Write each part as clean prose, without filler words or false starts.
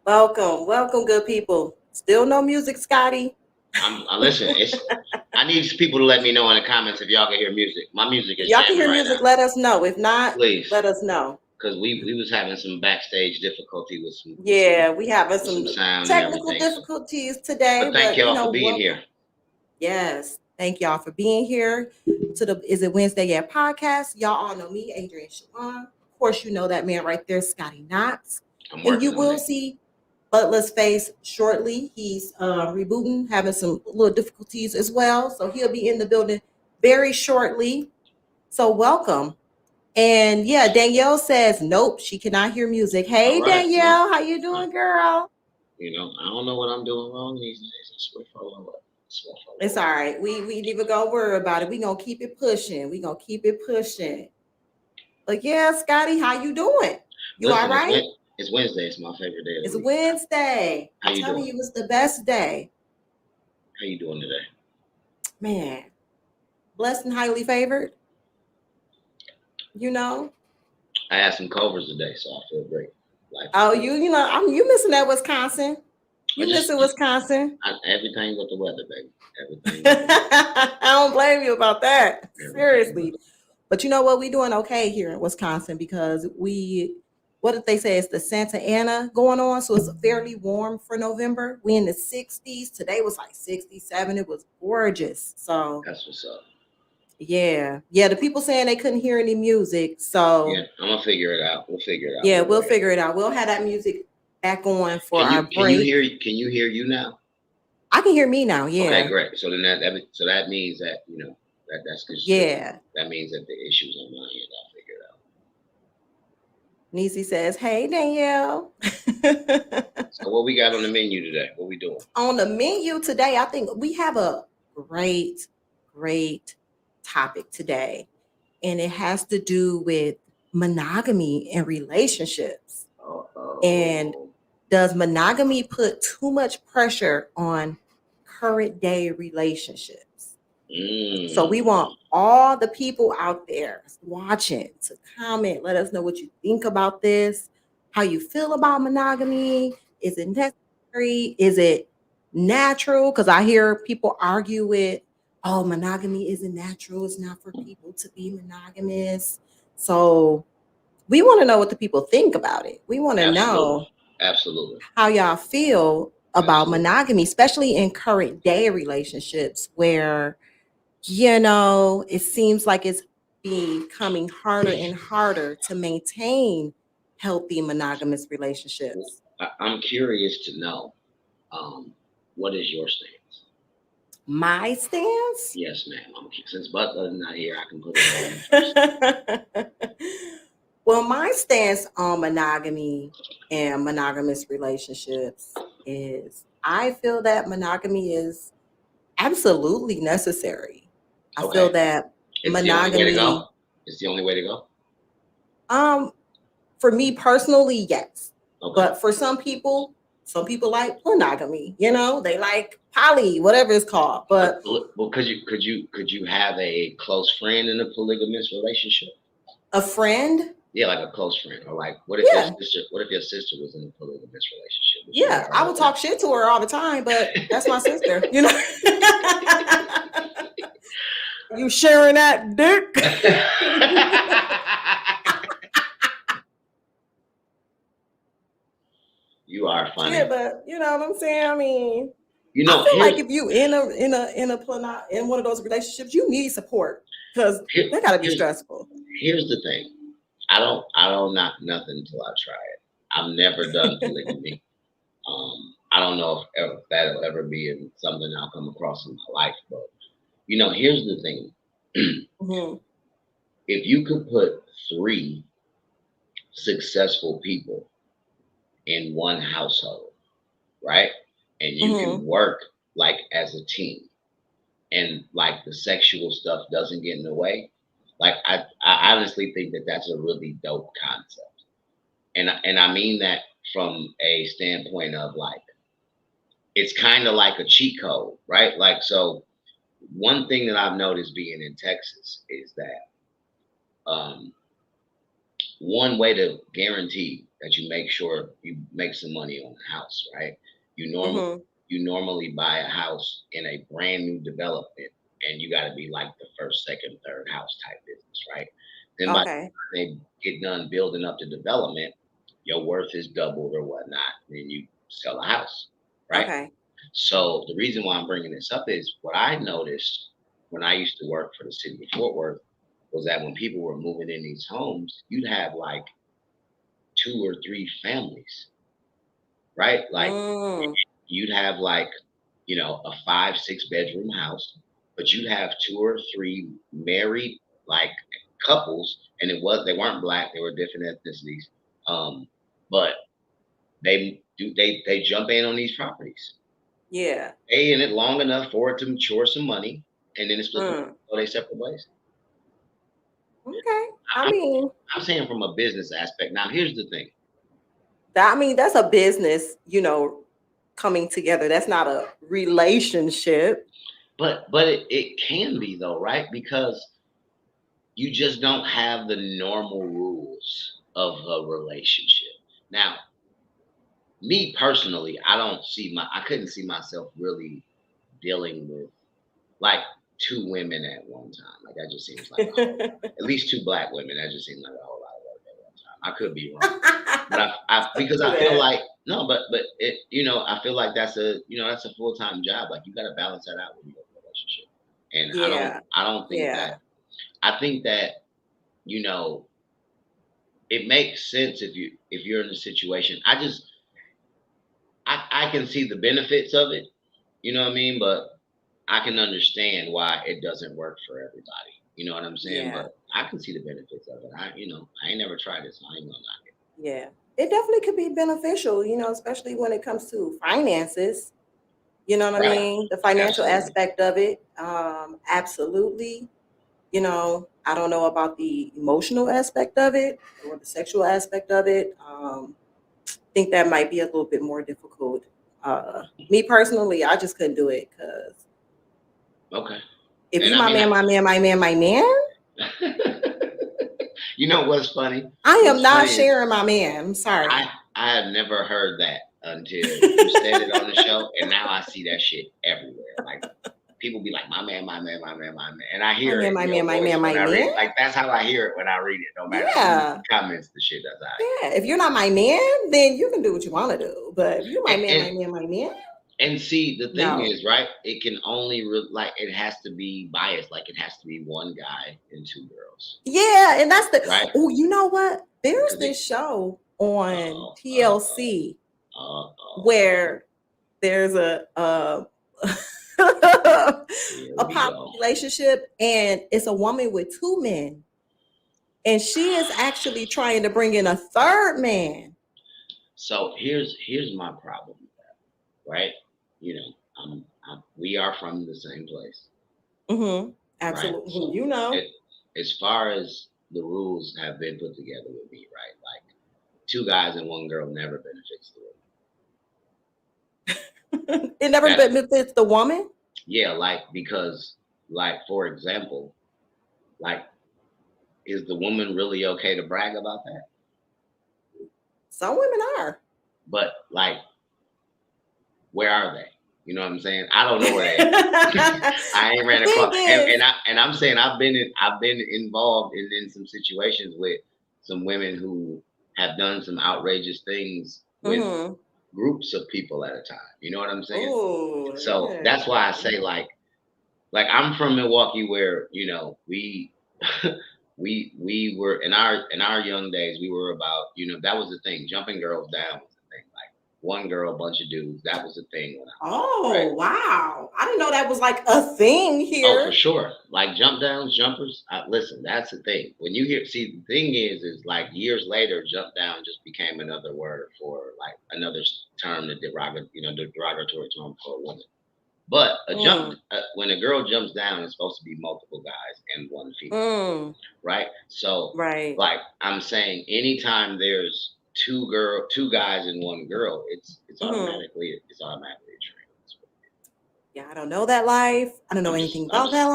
Welcome, good people. Still no music, Scotty. I listen. I need people to let me know in the comments if y'all can hear music. My music If is y'all can jamming hear right music, now. let us know. If not, Please, let us know. because we was having some backstage difficulty with Yeah, we having some some sound and technical everything. So, difficulties today, but thank but y'all for being welcome. here. Yes, thank y'all for being here to the Is It Wednesday Yet podcast. Y'all all know me, Adrian Shawan. Of course, you know that man right there, Scotty Knotts. I'm And you working on will it. see Butler's face shortly. He's rebooting, having some little difficulties as well. So he'll be in the building very shortly. So welcome. And yeah, Danielle says nope, she cannot hear music. All Hey right. No, Danielle, how you doing, girl? I don't know what I'm doing wrong these days. I swear for the Lord. I swear for the It's Lord. all right. We ain't even gonna worry about it. We gonna keep it pushing. We gonna keep it pushing. But yeah, Scotty, how you doing? You all Listen, right? It's Wednesday. It's my favorite day of the It's week. Wednesday. How I'm you telling doing? you, it's the best day. How you doing today? Man, blessed and highly favored. You know. I had some covers today, so I feel great. Life is Oh, good. you missing that Wisconsin. But You missing Wisconsin. everything but the weather, baby. Everything but the weather. I don't blame you about that. Everything but Seriously. But you know what? We doing okay here in Wisconsin because what did they say? It's the Santa Ana going on. So it's fairly warm for November. We in the 60s. Today was like 67. It was gorgeous. So that's what's up. yeah. Yeah. The people saying they couldn't hear any music. So Yeah, I'm gonna figure it out. We'll figure it out. yeah, we'll figure it out. We'll have that music back on for our break. Can you hear you now? I can hear me now. Yeah. Okay, great. So then that means that that's good. Yeah. That means that the issue's on my end. I'll figure it out. Nisi says, "Hey Danielle." So what we got on the menu today? What we doing? On the menu today, I think we have a great topic today, and it has to do with monogamy and relationships. Uh-oh. And does monogamy put too much pressure on current day relationships? So we want all the people out there watching to comment. Let us know what you think about this, how you feel about monogamy. Is it necessary? Is it natural? Because I hear people argue with, oh, monogamy isn't natural. It's not for people to be monogamous. So we want to know what the people think about it. We want to know Absolutely how y'all feel about monogamy, especially in current day relationships where it seems like it's becoming harder and harder to maintain healthy monogamous relationships. I'm curious to know, what is your stance? My stance? Yes, ma'am. Since Butler's not here, I can put it on you first. Well, my stance on monogamy and monogamous relationships is I feel that monogamy is absolutely necessary. I feel that monogamy. It's the only way to go. For me personally, yes. Okay. But for some people like monogamy. They like poly, whatever it's called. But well, could you have a close friend in a polygamous relationship? A friend? Yeah, like a close friend, or like what if your sister was in a polygamous relationship? Yeah, I would talk shit to her all the time, but that's my sister. You sharing that dick? You are funny. Yeah, but you know what I'm saying? I mean, I feel like if you in one of those relationships, you need support because they gotta be stressful. Here's the thing. I don't knock nothing until I try it. I've never done polygamy. I don't know if that'll ever be something I'll come across in my life, but here's the thing. Mm-hmm. If you could put 3 successful people in one household, right? And you can work like as a team, and like the sexual stuff doesn't get in the way. Like I honestly think that that's a really dope concept, and I mean that from a standpoint of like it's kind of like a cheat code, right? Like so, one thing that I've noticed being in Texas is that one way to guarantee that you make sure you make some money on the house, right? You normally Mm-hmm. you normally buy a house in a brand new development, and you got to be like the first, second, third house type business, right? Then by the Okay. time they get done building up the development, your worth is doubled or whatnot. Then you sell a house, right? Okay. So the reason why I'm bringing this up is what I noticed when I used to work for the city of Fort Worth was that when people were moving in these homes, you'd have like two or three families, right? Like Mm. you'd have like, a 5, 6 bedroom house, but you'd have two or three married like couples, and they weren't black, they were different ethnicities. But they jump in on these properties, Yeah. stay in it long enough for it to mature some money, and then it's split the Mm. go they separate ways. Okay. I I'm mean, I'm saying from a business aspect. Now here's the thing. that's a business, coming together. That's not a relationship. But it can be though, right? Because you just don't have the normal rules of a relationship. Now, me personally, I couldn't see myself really dealing with like two women at one time. Like that just seems like a whole at least two black women. That just seems like a whole lot of work at one time. I could be wrong. But I because Do I feel that. like no, but it I feel like that's a full time job. Like you got to balance that out when you go in a relationship. And Yeah. I don't think Yeah. that I think that you know it makes sense if you're in a situation. I can see the benefits of it. You know what I mean? But I can understand why it doesn't work for everybody. You know what I'm saying? Yeah. But I can see the benefits of it. I ain't never tried it, so I ain't gonna knock it. Yeah. It definitely could be beneficial, especially when it comes to finances. You know what I Right. mean? The financial Absolutely. aspect of it. Absolutely. I don't know about the emotional aspect of it or the sexual aspect of it. Think that might be a little bit more difficult. Me personally, I just couldn't do it because Okay. if And you I my mean, man, my man, my man, my man, you know what's funny? I am What's not funny is sharing my man. I'm I sorry. I had never heard that until you said it on the show, and now I see that shit everywhere. Like people be like, "My man, my man, my man, my man," and I My hear man, it in my your man, my voice man, when my I read man. it. Like that's how I hear it when I read it. No matter who Yeah. comments the shit, that's I. Yeah. If you're not my man, then you can do what you want to do. But if you're my And, man, my and man, my man, and see, the thing no. is, right? It can only like it has to be biased. Like it has to be one guy and two girls, Yeah, and that's right? you know what? There's Because this show on oh, TLC oh, where there's a here a we poly go. relationship, and it's a woman with two men, and she is actually trying to bring in a third man. So here's my problem with that, right? You know, we are from the same place, Mm-hmm. right? Absolutely. So it as far as the rules have been put together with me, right? Like two guys and one girl never benefits the woman. It never That benefits the woman. yeah, like because like for example, like is the woman really okay to brag about that? Some women are. But like where are they? You know what I'm saying? I don't know where they at. I ain't The ran thing across, is, and I'm saying I've been involved in some situations with some women who have done some outrageous things with mm-hmm. groups of people at a time. You know what I'm saying? Oh, So yeah. that's why I say like I'm from Milwaukee where we we were in our young days we were about that was the thing, jumping girls down was the thing, like one girl bunch of dudes, that was the thing when I was young, right? Oh, wow. I didn't know that was like a thing Oh, for here. sure. Like jump downs, jumpers. Listen, that's the thing. When you hear, see, the thing is like years later, jump down just became another word for like another term, the derogatory term for a woman. But Mm, when a girl jumps down, it's supposed to be multiple guys and one female, mm, right? So, right. like I'm saying, anytime there's two guys and one girl, Hmm. it's automatically a trend. Yeah, I don't know that life. I don't know I'm anything just, I'm about that just,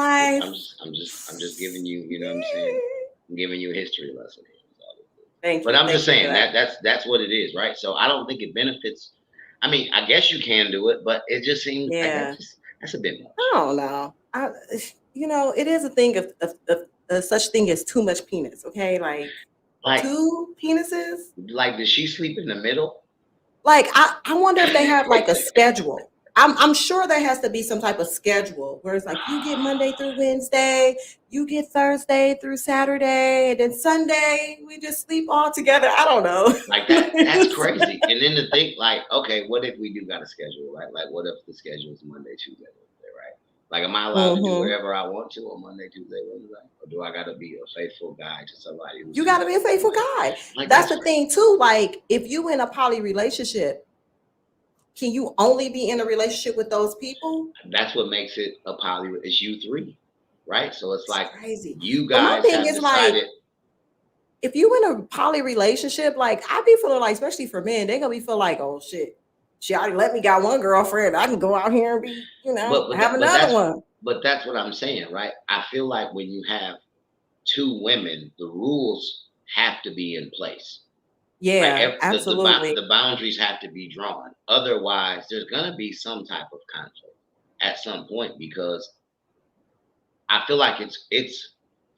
life. I'm just giving you, you know what I'm saying? I'm giving you a history lesson here. Thank But you. I'm Thank just you for saying that. that's what it is, right? So I don't think it benefits. I mean, I guess you can do it, but it just seems like Yeah. that's a bit much. I don't know. It is a thing of such thing as too much penis. Okay, like Like, two penises. does she sleep in the middle? Like I wonder if they have like a schedule. I'm sure there has to be some type of schedule where it's like you get Monday through Wednesday, you get Thursday through Saturday, and then Sunday we just sleep all together. I don't know. Like that's crazy. And then to think like, okay, what if we do got a schedule, right? Like what if the schedule is Monday, Tuesday, Wednesday, right? Like am I allowed to do Mhm. whatever I want to on Monday, Tuesday, Wednesday? Or do I gotta be a faithful guy to somebody who's You got to be a faithful Monday? guy. Like That's that's the crazy. thing too. Like if you in a poly relationship, can you only be in a relationship with those people? That's what makes it a poly. It's you three, right? So it's It's like crazy. you But my guys thing have is like, decided. if you in a poly relationship, like I be feeling like, especially for men, they gonna be feel like, oh shit, she already let me got one girlfriend. I can go out here and be, But but have that, but another that's one. but that's what I'm saying, right? I feel like when you have two women, the rules have to be in place. Like Yeah, absolutely. the boundaries have to be drawn. Otherwise, there's gonna be some type of conflict at some point because I feel like it's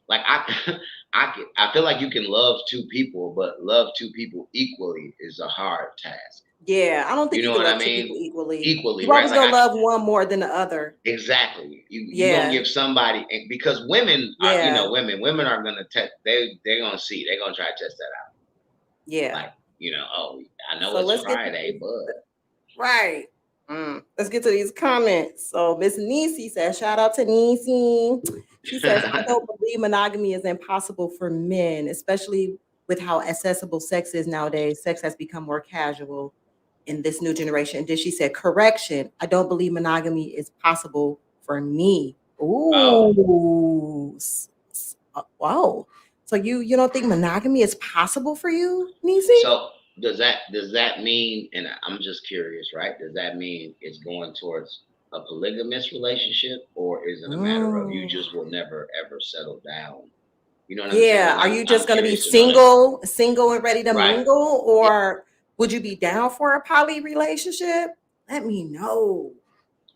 like I feel like you can love two people, but love two people equally is a hard task. Yeah, I don't think You you know can what I love two people mean? equally. Equally, You right? always Like gonna love one more than the other. exactly. You gonna Yeah, give somebody because women are yeah, women are gonna test they're gonna see they're gonna try to test that out. yeah. Like oh I know So it's let's get to Friday, but right. Let's get to these comments. So Miss Nisi says, shout out to Nisi. She says, I don't believe monogamy is impossible for men, especially with how accessible sex is nowadays. Sex has become more casual in this new generation. And then she said, correction, I don't believe monogamy is possible for me. oh Ooh. Wow. So you don't think monogamy is possible for you, Nisi? so does that mean and I'm just curious, right? Does that mean it's going towards a polygamous relationship or is it a matter of you Mm. just will never ever settle down? You know what I'm saying? Yeah. Like Are you I'm just going to be curious to know that. single and ready to Right. mingle? Yeah. Or would you be down for a poly relationship? Let me know.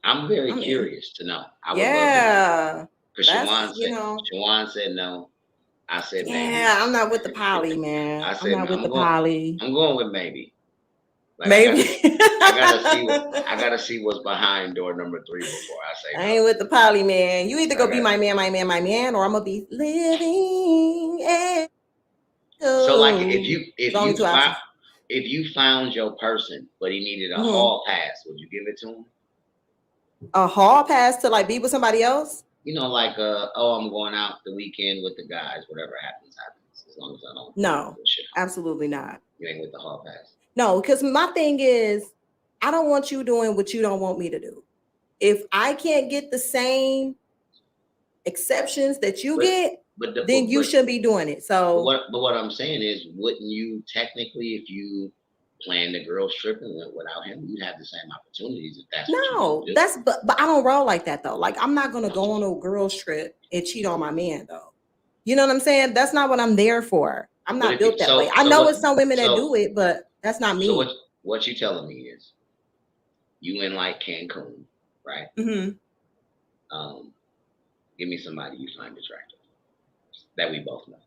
I'm very I mean, curious to know. I would love to know. yeah. Because Shawan said no. I said maybe. Yeah, I'm not with the poly, man. I I'm said not no. with the poly. I'm going with maybe. Like Maybe. I gotta see what's behind door number 3 before I say I no. ain't with the poly, man. You either I go be got my man, my man, my man, or I'm gonna be living and so like go. There's only two options. if you found your person but he needed a Mhm. hall pass, would you give it to him? A hall pass to like be with somebody else? You know, like oh I'm going out the weekend with the guys, whatever happens, happens. As long as I don't bring No, bullshit home. absolutely not. You ain't with the hall pass. No, because my thing is, I don't want you doing what you don't want me to do. If I can't get the same exceptions that you But get, but then you shouldn't be doing it. So but what I'm saying is, wouldn't you technically, if you planned the girls trip and went without him, you'd have the same opportunities if that's what you're gonna no, do. that's but I don't roll like that though. Like I'm not gonna go on a girls trip and cheat on my man though. You know what I'm saying? That's not what I'm there for. I'm But not if you built that way. I know it's some women that so do it, but that's not so me. what you telling me is you in like Cancun, right? Mm-hmm. Um, give me somebody you find attractive that we both know.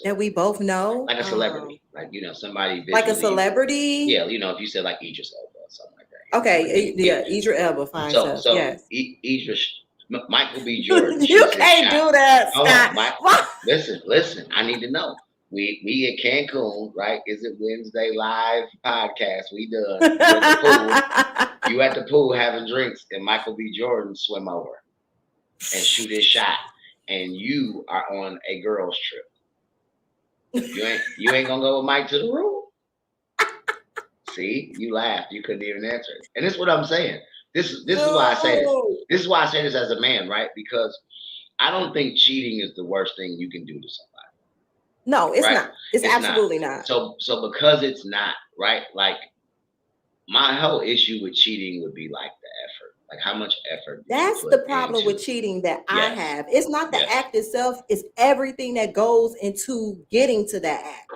That we both know. Like a celebrity, like somebody Like a visually. celebrity. Yeah, if you said like Idris Elba or something like that. Okay, yeah, Idris Elba, fine stuff. Yes. Idris, Michael B. Jordan You shoots his can't shot. do that, Hold on, Scott. Mike. What? Listen. I need to know. We at Cancun, right? Is it Wednesday live podcast? We done. You at the pool. You at the pool having drinks, and Michael B. Jordan swim over and shoot his shot, and you are on a girls trip. You ain't gonna go with Mike to the room. See, you laughed. You couldn't even answer it. And this is what I'm saying. This is why I say this. No. This is why I say this as a man, right? Because I don't think cheating is the worst thing you can do to somebody. No, it's Right? not. It's It's not. absolutely not. So because it's not, right? Like my whole issue with cheating would be like the effort. Like how much effort did you That's the put problem into with cheating that I yes. have. It's not the Yes. act itself, it's everything that goes into getting to that act.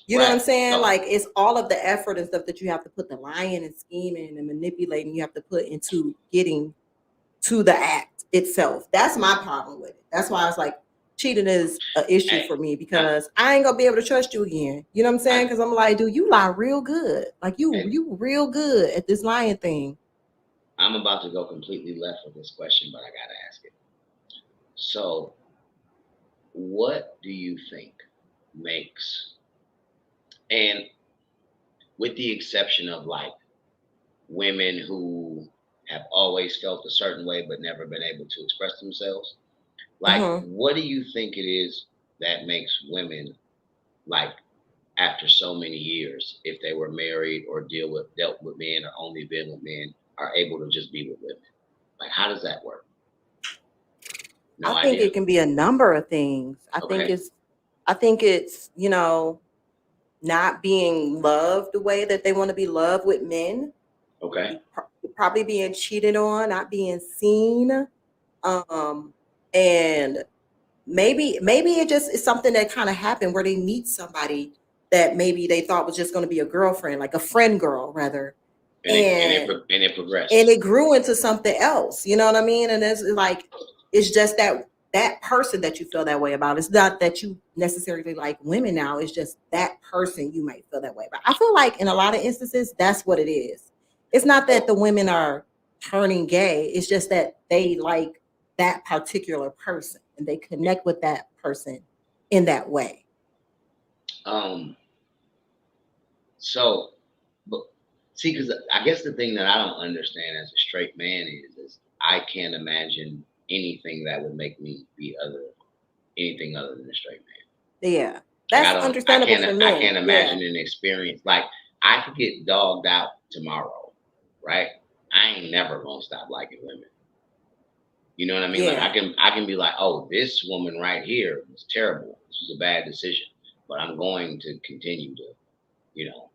You know what I'm Right. saying? So, Like it's all of the effort and stuff that you have to put the lying and scheming and manipulating you have to put into getting to the act itself. That's my problem with it. That's why I was like, cheating is an issue hey, for me I, because I ain't gonna be able to trust you again. You know what I'm I, saying? Because I'm like, dude, you lie real good. Like and you real good at this lying thing. I'm about to go completely left with this question, but I gotta ask it. So, what do you think makes, and with the exception of like women who have always felt a certain way but never been able to express themselves, like, Hmm. what do you think it is that makes women, like, after so many years, if they were married or dealt with men or only been with men, are able to just be with women? Like, how does that work? No I think idea. it can be a number of things. Okay. I think it's, not being loved the way that they want to be loved with men. Okay. Probably being cheated on, not being seen. And maybe it just is something that kind of happened where they meet somebody that maybe they thought was just going to be a girlfriend, like a friend girl rather. And And it and progresses. it grew into something else, you know what I mean? And it's like it's just that person that you feel that way about. It's not that you necessarily like women now, it's just that person you might feel that way about. I feel like in a lot of instances that's what it is. It's not that So, the women are turning gay, it's just that they like that particular person and they connect with that person in that way. um, so, but see, because I guess the thing that I don't understand as a straight man is I can't imagine anything that would make me be anything other than a straight man. Yeah, Like, that's understandable for I men. can't Yeah, imagine an experience like I could get dogged out tomorrow, right? I ain't never gonna stop liking women. You know what I mean? Like, yeah. I can be like, oh, this woman right here was terrible. This was a bad decision, but I'm going to continue to, you know,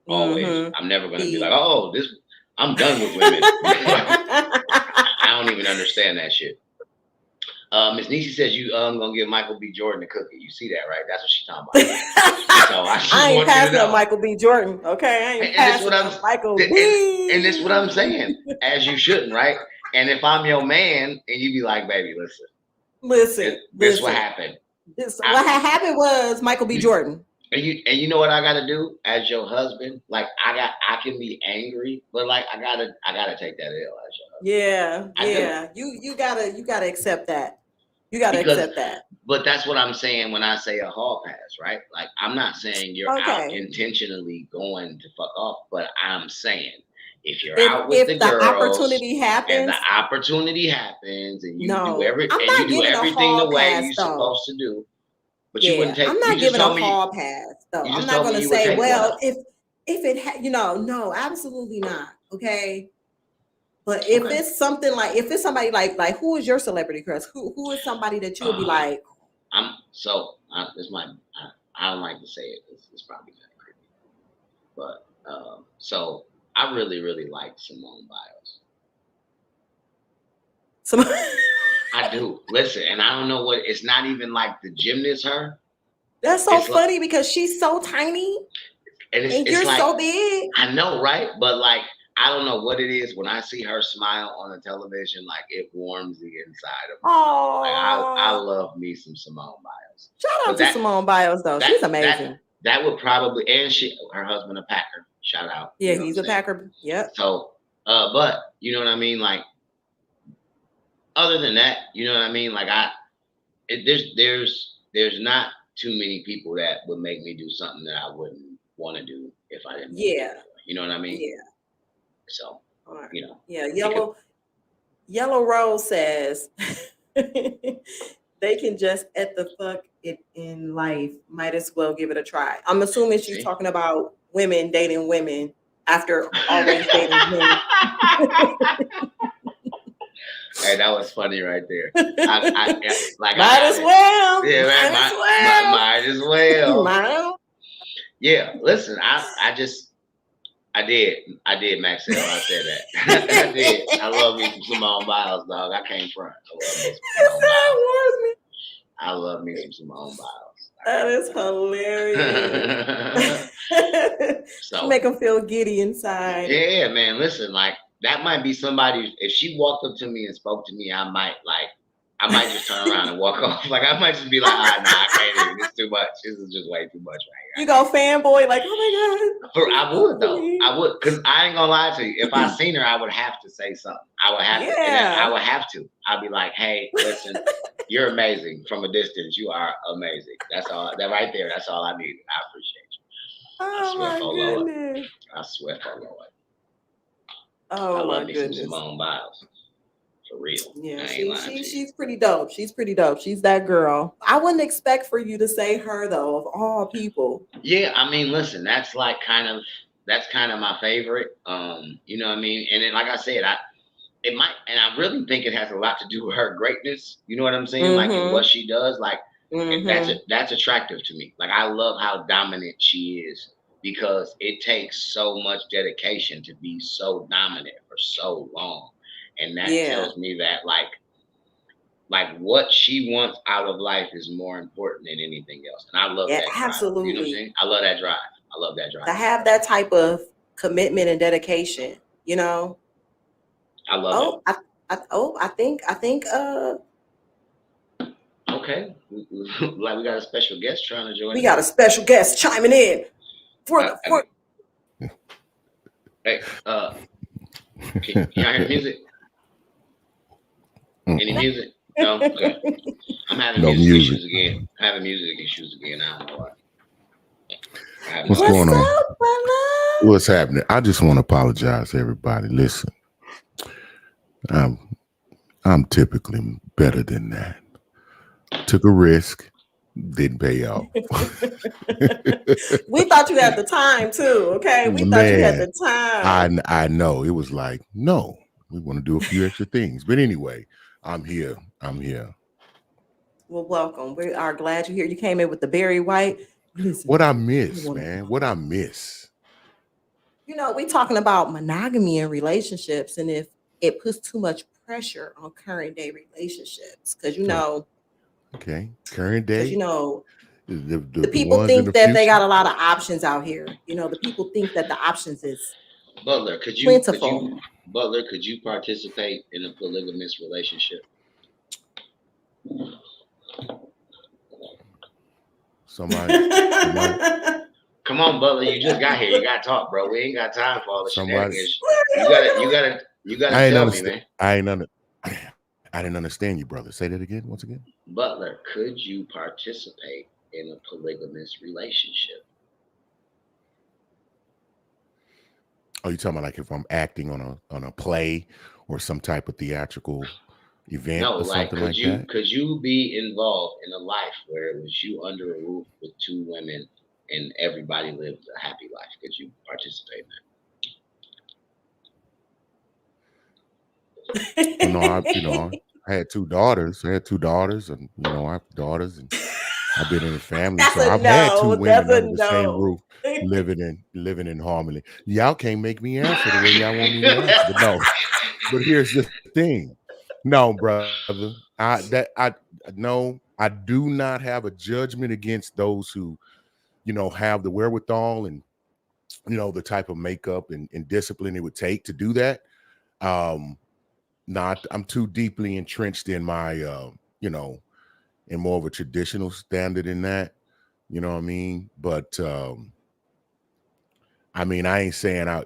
always. Mm-hmm. I'm never gonna be like, Be oh, this. I'm done with women. I don't even understand that shit. Miss Niecy says you gonna give Michael B. Jordan a cookie. You see that, right? That's what she's talking about, right? So I just I ain't want you to passing up know. Michael B. Jordan. Okay, I ain't And this what passing up Michael and this what I'm B. saying. As you shouldn't, right? And if I'm your man, and you be like, baby, listen, Listen, this what listen. happened. What had happened was Michael B. You, Jordan. and you know what I gotta do as your husband? Like, I can be angry, but like I gotta take that L as your husband. Yeah, I do. yeah. You gotta accept that. You gotta Because accept that. but that's what I'm saying when I say a hall pass, right? Like, I'm not saying you're out Okay. intentionally going to fuck off, but I'm saying if you're If out with if the the girls opportunity and the happens, opportunity happens and no, I'm you not do giving a everything the hall way pass you're though. supposed to do, but you wouldn't Yeah, take I'm you not just giving a told me hall pass though. you I'm just not told me gonna you would say, take one well, though. if it no, absolutely not. Okay. But if Okay. it's something like if it's somebody like who is your celebrity crush? Who is somebody that you would be Uh like, this might I don't like to say it. It's probably kind of creepy. But so I really, really like Simone Biles. some I do. Listen, and I don't know what it's not even like the gymnast her. that's so It's like funny because she's so tiny and and it's you're like so big. I know, right? But like I don't know what it is when I see her smile on the television, like it warms the inside of me. Like I Oh, love me some Simone Biles. shout out But to Simone Biles though. that She's amazing. that would probably and her husband a Packer. Shout out. Yeah, You know what I'm he's a saying? Packer. Yep. So but you know what I mean? Like other than that, you know what I mean? Like there's not too many people that would make me do something that I wouldn't want to do if I didn't want to do Yeah. it. You know what I mean? Yeah. So, All right. you know, Yeah. it could Yellow Rose says they can just at the fuck it in life. Might as well give it a try. I'm assuming she's see. talking about women dating women after always dating men. Hey, that was funny right there. Like I Might got as it. well. Yeah, right. Might as well. Might as well. Might Yeah. Listen, I did. I did, Maxell. I said that. I did. I love me some Simone Biles, dog. I can't front. I love me some Simone Biles. I love me some Simone Biles. That is hilarious. She So make them feel giddy inside. yeah, man. Listen, like that might be somebody. If she walked up to me and spoke to me, I might just turn around and walk off. Like I might just be like, nah, I can't even. It's too much. This is just way too much right You go fanboy like, oh my god. I would though. I would, cause I ain't gonna lie to you. If I seen her, I would have to say something. I would have to. And I would have to. I'd be like, hey, listen, you're amazing from a distance. You are amazing. That's all. That right there. That's all I needed. I appreciate you. Oh my goodness. I swear for Lord. Oh I love my me goodness. some Simone Biles. For real. Yeah, she's pretty dope. She's pretty dope. She's that girl. I wouldn't expect for you to say her though, of all people. Yeah, I mean, listen, that's kind of my favorite. You know what I mean? And then, like I said, it might, and I really think it has a lot to do with her greatness. You know what I'm saying? Like in what she does, like that's attractive to me. Like I love how dominant she is because it takes so much dedication to be so dominant for so long, and that tells me that like what she wants out of life is more important than anything else. And I love that drive. Absolutely. You know what I'm saying? I love that drive. I love that drive. To have that type of commitment and dedication, you know. I love it. I think okay. Like we got a special guest trying to join. We got a special guest chiming in. Hey, can y'all hear music? Any music? No? Okay. I'm having music issues again. I don't know why. What's going on? What's happening? I just want to apologize to everybody. Listen, I'm typically better than that. Took a risk, didn't pay off. We thought you had the time too, okay? We thought you had the time. I know. It was like, no, we want to do a few extra things. But anyway, I'm here. Well, welcome. We are glad you're here. You came in with the Barry White. Listen, what I miss, man. What I miss. You know, we're talking about monogamy in relationships and if it puts too much pressure on current day relationships. Because, you know. Okay. Current day. Because, you know, the people think that they got a lot of options out here. You know, the people think that the options is Butler, could you participate in a polygamous relationship? Somebody. Come on, Butler. You just got here. You gotta talk, bro. We ain't got time for all the shenanigans. You gotta tell me, man. I didn't understand you, brother. Say that again, once again. Butler, could you participate in a polygamous relationship? Oh, you talking about like if I'm acting on a play or some type of theatrical event or something like that? Could you be involved in a life where it was you under a roof with two women and everybody lived a happy life? Could you participate in that? I had two daughters. And I have daughters, and I've been in a family, so I've had two women under the same roof, living in harmony. Y'all can't make me answer the way y'all want me to answer, but no. But here's the thing. No, brother. I do not have a judgment against those who, have the wherewithal and, the type of makeup and discipline it would take to do that. I'm too deeply entrenched in my, in more of a traditional standard in that, you know what I mean? But, I ain't saying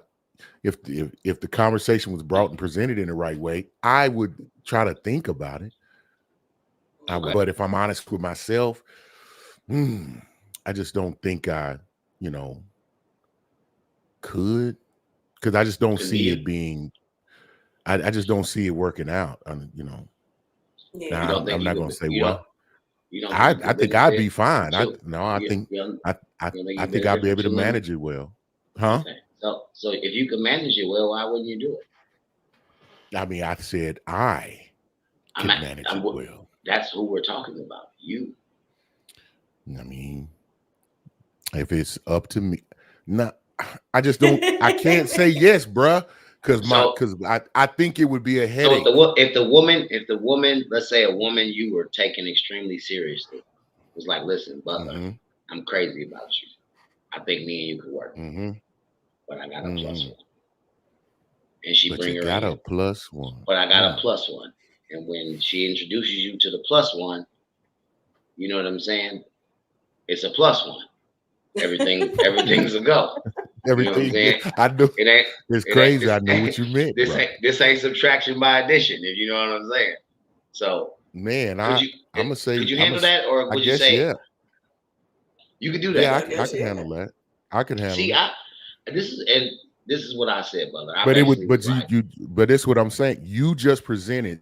if the conversation was brought and presented in the right way, I would try to think about it. But if I'm honest with myself, I just don't think I, could, because I just don't see it being. I just don't see it working out. Yeah. I'm not going to say what. I think I'd be fine. I think I'd be able to manage it well. Huh? Okay. So if you can manage it well, why wouldn't you do it? I said I can manage it well. That's who we're talking about. You. If it's up to me, I just don't. I can't say yes, bruh. Because I think it would be a headache. So if the woman, let's say a woman you were taking extremely seriously, was like, listen, Butler, I'm crazy about you. I think me and you could work, but I got a plus one. And she bring her in. A plus one. But I got a plus one. And when she introduces you to the plus one, you know what I'm saying? It's a plus one. Everything's a go. Everything. You know I know. It's crazy. I know what you meant. This ain't subtraction by addition, if you know what I'm saying. So, man, I'm gonna say, could you handle that, or would you say, you could do that? Yeah, I can handle that. I can handle. See, this is what I said, brother. But that's what I'm saying. You just presented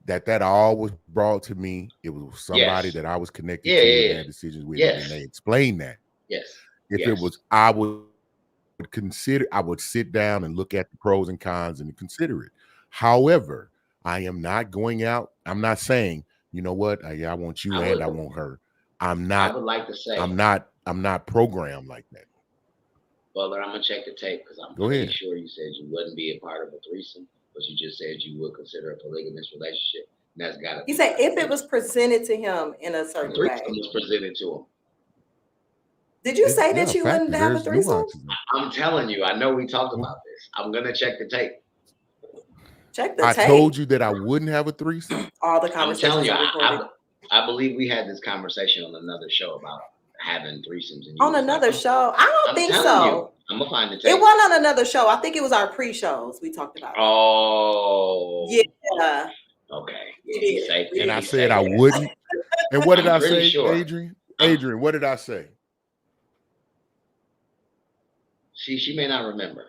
that all was brought to me. It was somebody that I was connected to and had decisions with, and they explained that. Yes. If it was, I would sit down and look at the pros and cons and consider it. However, I am not going out. I'm not saying, you know what, I want you and I want her. I'm not. I would like to say I'm not programmed like that. Butler, I'm gonna check the tape because I'm pretty sure you said you wouldn't be a part of a threesome, but you just said you would consider a polygamous relationship. And that's gotta be. He said if it was presented to him in a certain way. Threesome was presented to him. Did you say that you wouldn't have a threesome? I'm telling you, I know we talked about this. I'm gonna check the tape. Check the tape. I told you that I wouldn't have a threesome. All the conversations. I'm telling you, I believe we had this conversation on another show about having threesomes. On another show? I don't think so. I'm gonna find the tape. It wasn't on another show. I think it was our pre-shows we talked about. Oh. Yeah. Okay. And I said I wouldn't. And what did I say, Adrian? Adrian, what did I say? She may not remember.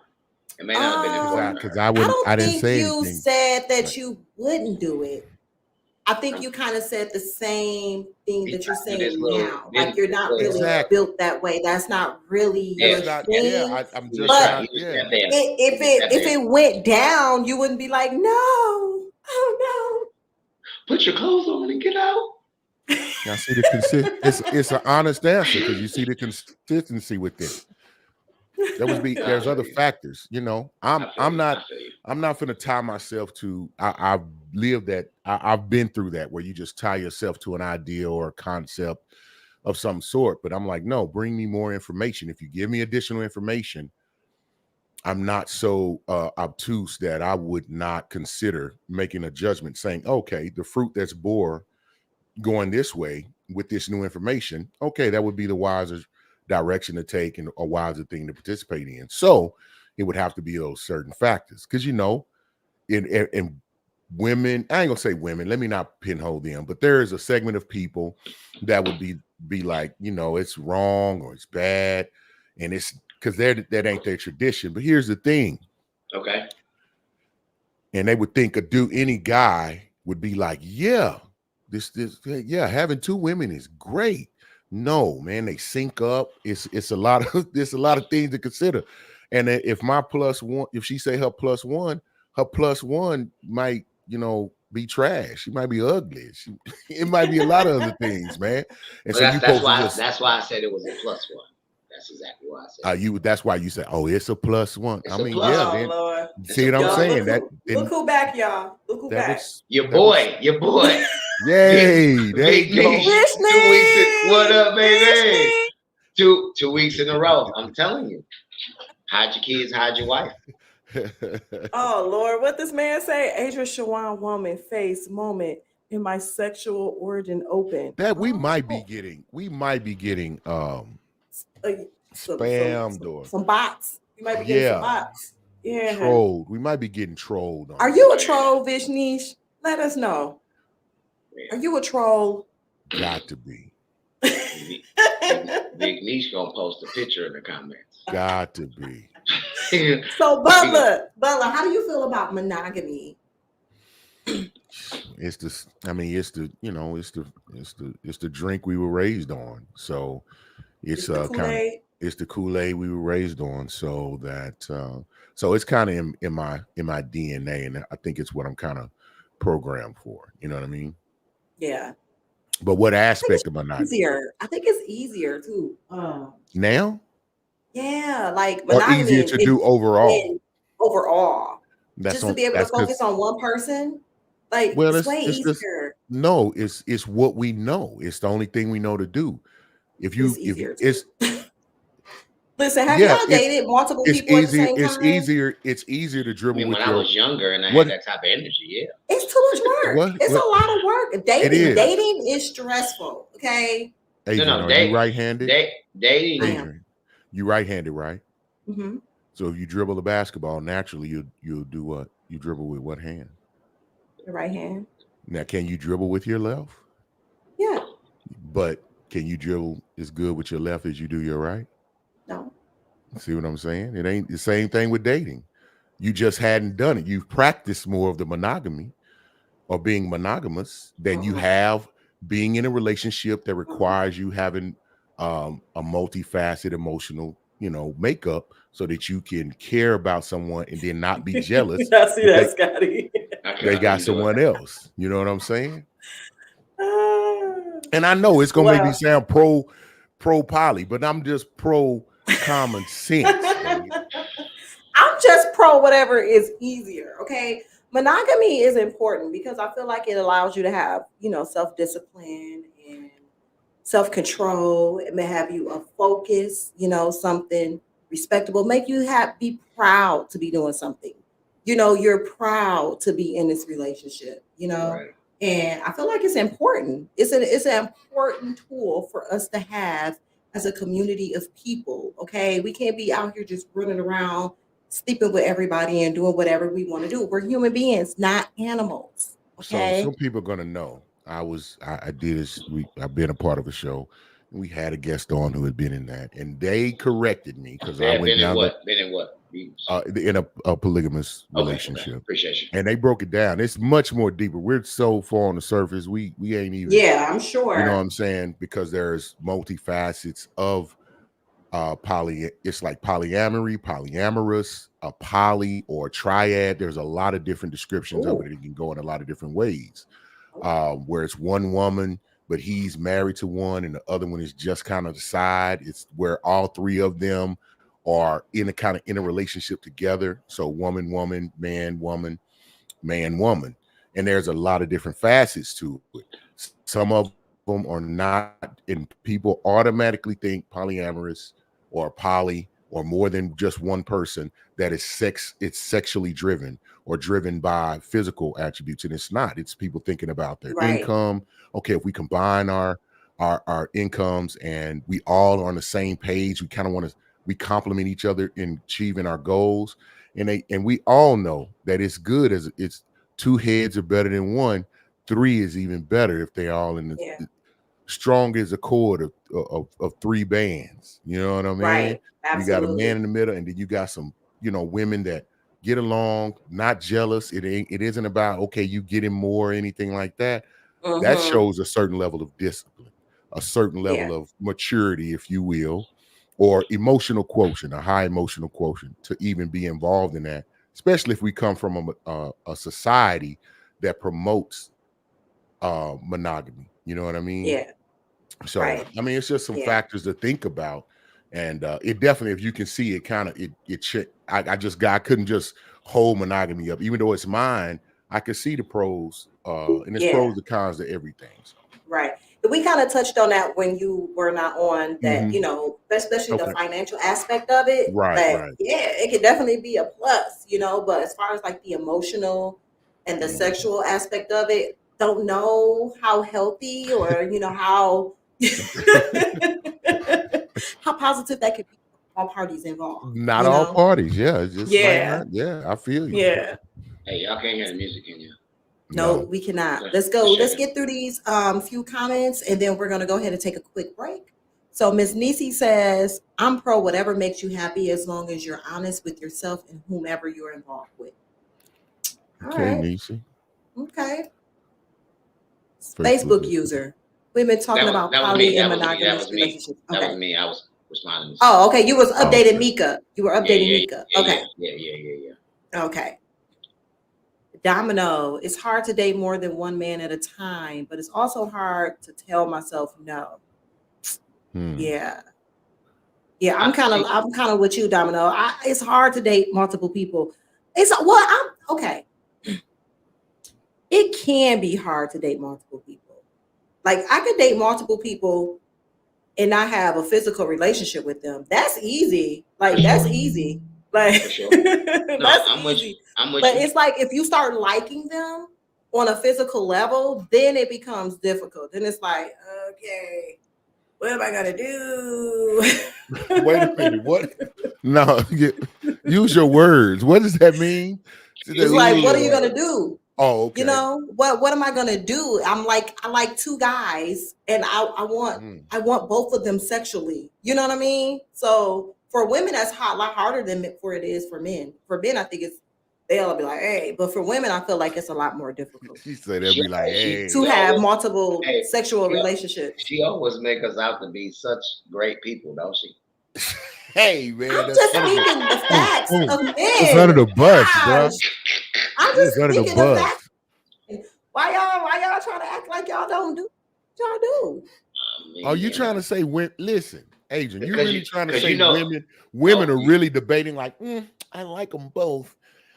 It may not have been important because I didn't say anything. You said that you wouldn't do it. I think you kind of said the same thing that you're saying now. Like you're not really built that way. That's not really your thing. I'm just but if it went down, you wouldn't be like, no, oh no. Put your clothes on and get out. Now see it's an honest answer because you see the consistency with this. There's other factors, you know. I'm not gonna tie myself to. I've lived that. I've been through that where you just tie yourself to an idea or a concept of some sort. But I'm like, no, bring me more information. If you give me additional information, I'm not so obtuse that I would not consider making a judgment, saying, okay, the fruit that's bore going this way with this new information, okay, that would be the wiser direction to take and a wiser thing to participate in. So it would have to be those certain factors because, you know, in women, I ain't gonna say women, let me not pinhole them, but there is a segment of people that would be like, you know, it's wrong or it's bad, and it's because that ain't their tradition. But here's the thing, okay, and they would think any guy would be like, yeah, having two women is great. No, man, they sync up. It's a lot of things to consider. And if my plus one, if she say her plus one might, you know, be trash. She might be ugly. It might be a lot of other things, man. And so that's why I said it was a plus one. That's exactly why I said. That's why you said, oh, it's a plus one. I mean, yeah. Then, see what I'm saying? Look who back, y'all. Look who back. Your boy. Yay! There you go. 2 weeks. What up, baby? 2 weeks in a row. I'm telling you. Hide your kids, hide your wife. Oh Lord, what this man say? Adrian Shawan woman face moment in my sexual origin open. That we might be getting spammed or some bots. You might be getting some bots. Yeah. Trolled. We might be getting trolled. Are you a troll, Vishnish? Let us know. Are you a troll? Got to be. Big Niche gonna post a picture in the comments. Got to be. So Butler, how do you feel about monogamy? It's the drink we were raised on. So it's the Kool-Aid we were raised on. So that so it's kind of in my DNA, and I think it's what I'm kind of programmed for. You know what I mean? Yeah. But what aspect of monogamy? I think it's easier too. Now? Yeah, like monogamy. Or easier to do overall. Just to be able to focus on one person. Like, it's way easier. No, it's what we know. It's the only thing we know to do. If It's you easier it's to listen. Have yeah, y'all dated multiple people at the same time? it's easier to I dribble mean, when with I your was younger and I had what that type of energy, yeah. It's too much work. It's what a lot of work. it Dating, is. dating is stressful. Okay, Adrian, No, are you right-handed? dating. I am. Adrian, you right-handed, right? Mm-hmm. So if you dribble the basketball, naturally you'll do what? You dribble with what hand? The right hand. Now, can you dribble with your left? Yeah. But can you dribble as good with your left as you do your right? No. See what I'm saying? It ain't the same thing with dating. You just hadn't done it. You've practiced more of the monogamy or being monogamous than you Uh-uh. have being in a relationship that Uh-uh. requires you having a multifaceted emotional, makeup so that you can care about someone and then not be jealous I see if that, Scotty. they I got couldn't do it. someone else. You know what I'm saying? Ah, And I know it's gonna make me well, sound pro poly, but I'm just pro common sense. Dang it. I'm just pro whatever is easier. Okay. Monogamy is important because I feel like it allows you to have, self-discipline and self-control. It may have you a focus, something respectable, make you be proud to be doing something. You're proud to be in this relationship. Right. And I feel like it's important. It's an important tool for us to have as a community of people. Okay. We can't be out here just running around sleeping with everybody and doing whatever we want to do. We're human beings, not animals. So some Okay. people are gonna know. I did this. I've been a part of a show. And we had a guest on who had been in that, and they corrected me because I They have went been in down what? Been in what? in a polygamous Okay. relationship, Appreciate you. and they broke it down. It's much more deeper. We're so far on the surface. We ain't even. Yeah, I'm You know what sure. I'm saying? Because there's multifacets of it's like polyamory, polyamorous, a poly or a triad. There's a lot of different descriptions of Ooh. it. It can go in a lot of different ways. Okay. Where it's one woman, but he's married to one, and the other one is just kind of the side. It's where all three of them are in a relationship together. So woman, woman, man, woman, man, woman. And there's a lot of different facets to it. Some of them are not, and people automatically think polyamorous or poly or more than just one person, that it's sexually driven or driven by physical attributes. And it's not. It's people thinking about their Right. income. Okay, if we combine our incomes and we all are on the same page, we complement each other in achieving our goals. And we all know that it's good as it's two heads are better than one. Three is even better if they're all in Yeah. the strong as a chord of three bands. You know what I mean? Right. You got a man Absolutely. in the middle, and then you got some, women that get along, not jealous. It isn't about okay, you getting more or anything like that. That Mm-hmm. shows a certain level of discipline, a certain Yeah. level of maturity, if you will, or emotional quotient, a high emotional quotient to even be involved in that, especially if we come from a society that promotes monogamy. You know what I mean? Yeah. So, Right. I mean, it's just some Yeah. factors to think about. And it definitely, if you can see it, kind of I couldn't just hold monogamy up, even though it's mine. I could see the pros, and there's Yeah. pros and cons to everything. So, Right. We kind of touched on that when you were not on that, mhm. especially the Okay, financial aspect of it. right, That, right. yeah, it could definitely be a plus, but as far as like the emotional and the Mhm. sexual aspect of it, don't know how healthy or, how how positive that could be for all parties involved, Not you all know? parties, yeah, it just might Yeah. not. Yeah, I feel you. Yeah. Hey, y'all can't hear the music, can you? No, No, we cannot. Okay. Let's go. Just Let's checking. get through these few comments and then we're going to go ahead and take a quick break. So Miss Nisi says, I'm pro whatever makes you happy as long as you're honest with yourself and whomever you're involved with. All okay, right. Nisi, Okay. Facebook Facebook listener. user. We've been talking about That was me. poly and That was me. That monogamous was me. relationships. That was Okay. me. I was responding to Oh, somebody. okay. You was Oh, updating okay. Mika. You were Yeah, updating yeah, Mika. yeah, Okay. yeah, yeah, yeah, yeah, yeah. Okay. Domino, it's hard to date more than one man at a time, but it's also hard to tell myself no. Hmm. Yeah. Yeah, I see. I'm kind of with you, Domino. It's hard to date multiple people. I'm okay. it can be hard to date multiple people. Like I could date multiple people and not have a physical relationship with them. That's easy. Like that's easy. Like that's easy. But it's like if you start liking them on a physical level, then it becomes difficult. Then it's like, okay, what am I gonna do? Wait a minute. What? No, use your words. What does that mean? It's like, what are you gonna do? Oh, okay. You know, what am I gonna do? I like two guys, and I want both of them sexually. You know what I mean? So for women, that's a lot harder than for it is for men. For men, I think they'll be like, hey, but for women, I feel like it's a lot more difficult. She said they'll be like, hey, to have multiple sexual relationships. She always make us out to be such great people, don't she? Hey man, I'm just speaking the facts of men. It's under the bus, bro. I'm just speaking the facts. Why y'all trying to act like y'all don't do what y'all do? Are you trying to say listen, Adrian, you really trying to say women are really debating like, I like them both.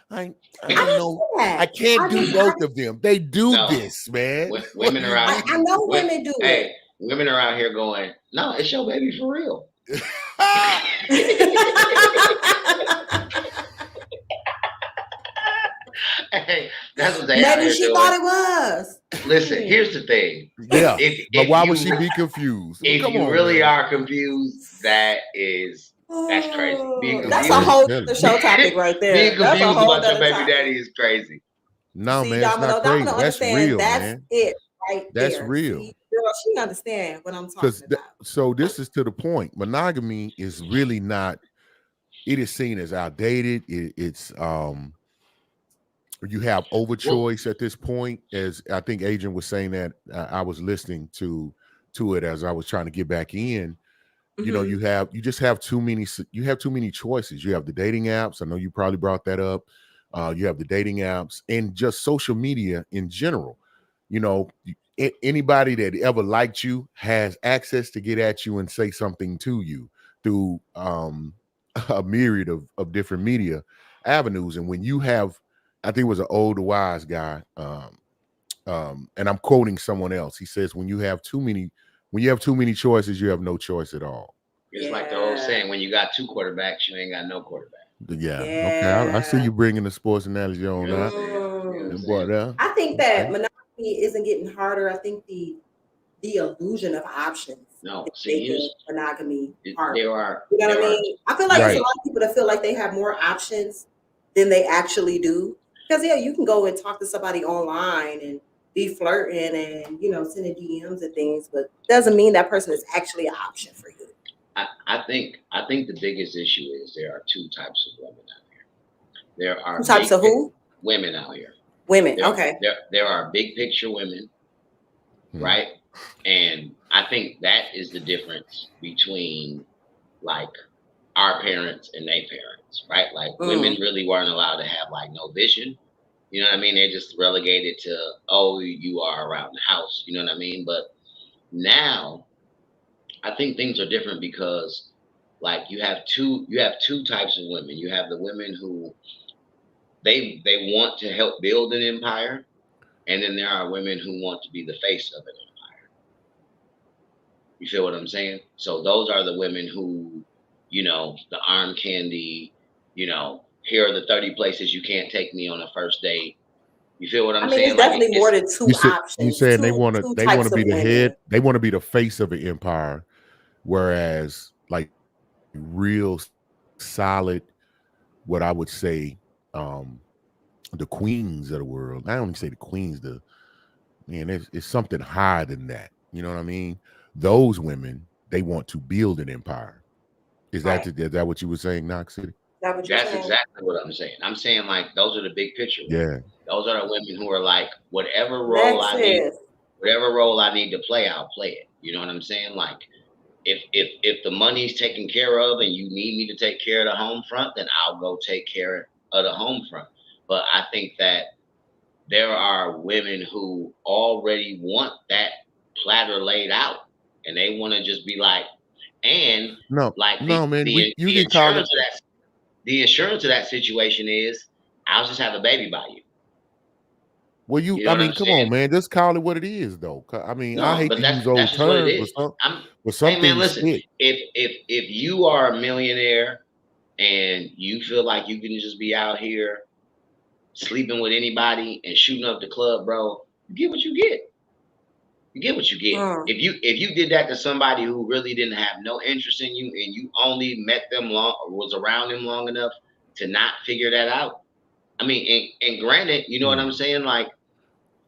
I don't know. I can't do both of them. They do this, man. Women are out here. I know women do. Hey, women are out here going, no, it's your baby for real. Hey, that's what they maybe she doing. Thought it was. Listen, here's the thing. Yeah, but why would she be confused? If you really are confused, that's crazy. That's a whole show topic right there. Being confused about your baby daddy is crazy. No, man, it's not crazy. That's real, man. It right that's there. Real. See, girl, she understand what I'm talking about. So this is to the point. Monogamy is really not. It is seen as outdated. It's you have overchoice at this point. As I think Adrian was saying that I was listening to it as I was trying to get back in. You know, you just have too many. You have too many choices. You have the dating apps. I know you probably brought that up. You have the dating apps and just social media in general. You know, anybody that ever liked you has access to get at you and say something to you through a myriad of different media avenues. And when you have, I think it was an old wise guy, and I'm quoting someone else. He says, when you have too many choices, you have no choice at all. It's like the old saying, when you got two quarterbacks, you ain't got no quarterback. Yeah. Okay. I see you bringing the sports analogy on that. I think that monogamy isn't getting harder. I think the illusion of options. No, monogamy harder. There are. You know what I mean? I feel like there's a lot of people that feel like they have more options than they actually do. Because you can go and talk to somebody online and be flirting and sending DMs and things, but doesn't mean that person is actually an option for you. I think the biggest issue is there are two types of women out here. There are two types of who? Women out here. Women, okay. There are big picture women, right? And I think that is the difference between like our parents and their parents, right? Like women really weren't allowed to have like no vision. You know what I mean? They're just relegated to, oh, you are around the house. You know what I mean? But now I think things are different because like you have two types of women. You have the women who they want to help build an empire, and then there are women who want to be the face of an empire. You feel what I'm saying? So those are the women who, the arm candy, here are the 30 places you can't take me on a first date. You feel what I'm saying? It's definitely more than two options. You said they want to be the head. They want to be the face of an empire, whereas like real solid, what I would say, the queens of the world. I don't even say the queens. It's something higher than that. You know what I mean? Those women, they want to build an empire. Is that what you were saying, Knox City? That's exactly what I'm saying. I'm saying like those are the big picture women. Those are the women who are like whatever role I need to play, I'll play it. You know what I'm saying? Like if the money's taken care of and you need me to take care of the home front, then I'll go take care of the home front. But I think that there are women who already want that platter laid out, and they want to just be like, and the insurance of that situation is I'll just have a baby by you. Well, You know I what mean, I'm come on, saying? man. Just call it what it is, though. I mean, I No, hate but to that's use old just what it terms, is. but some Hey man, things listen. stick. If you are a millionaire and you feel like you can just be out here sleeping with anybody and shooting up the club, bro, you get what you get. You get what you get. If you did that to somebody who really didn't have no interest in you and you only met them long or was around them long enough to not figure that out. I mean, and granted, you know what I'm saying? Like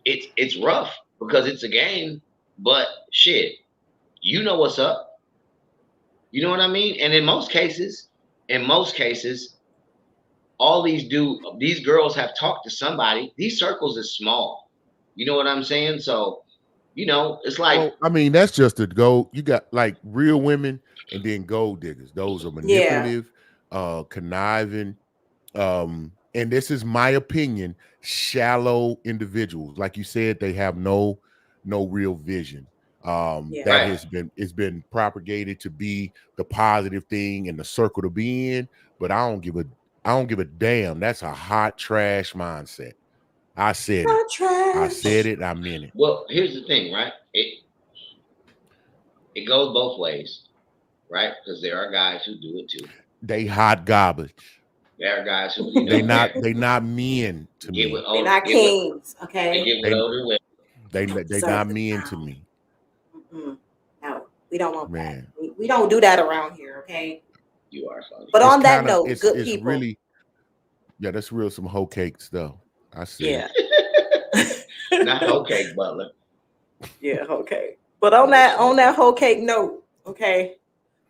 it's rough because it's a game, but shit, you know what's up. You know what I mean? And in most cases, all these girls have talked to somebody. These circles is small. You know what I'm saying? So, it's like, Well, I mean, that's just a go. You got like real women and then gold diggers. Those are manipulative, conniving, and this is my opinion, shallow individuals. Like you said, they have no real vision. That right. has been it's been propagated to be the positive thing and the circle to be in, but I don't give a damn. That's a hot trash mindset. I said it. Hot I trash. said it. I meant it. Well, here's the thing, right? It goes both ways, right? Because there are guys who do it too. They hot garbage. There are guys who, They not men to get with me. They're older, not kings, they okay? get with older women. They Deserve not the men to crown. me. No, we don't want Man. that. We don't do that around here, okay? You are funny. But It's on that kind of note, good it's people. really that's real some hoe cake stuff. I see. Yeah. Not okay, Butler. Yeah, okay. But on that whole cake note, okay,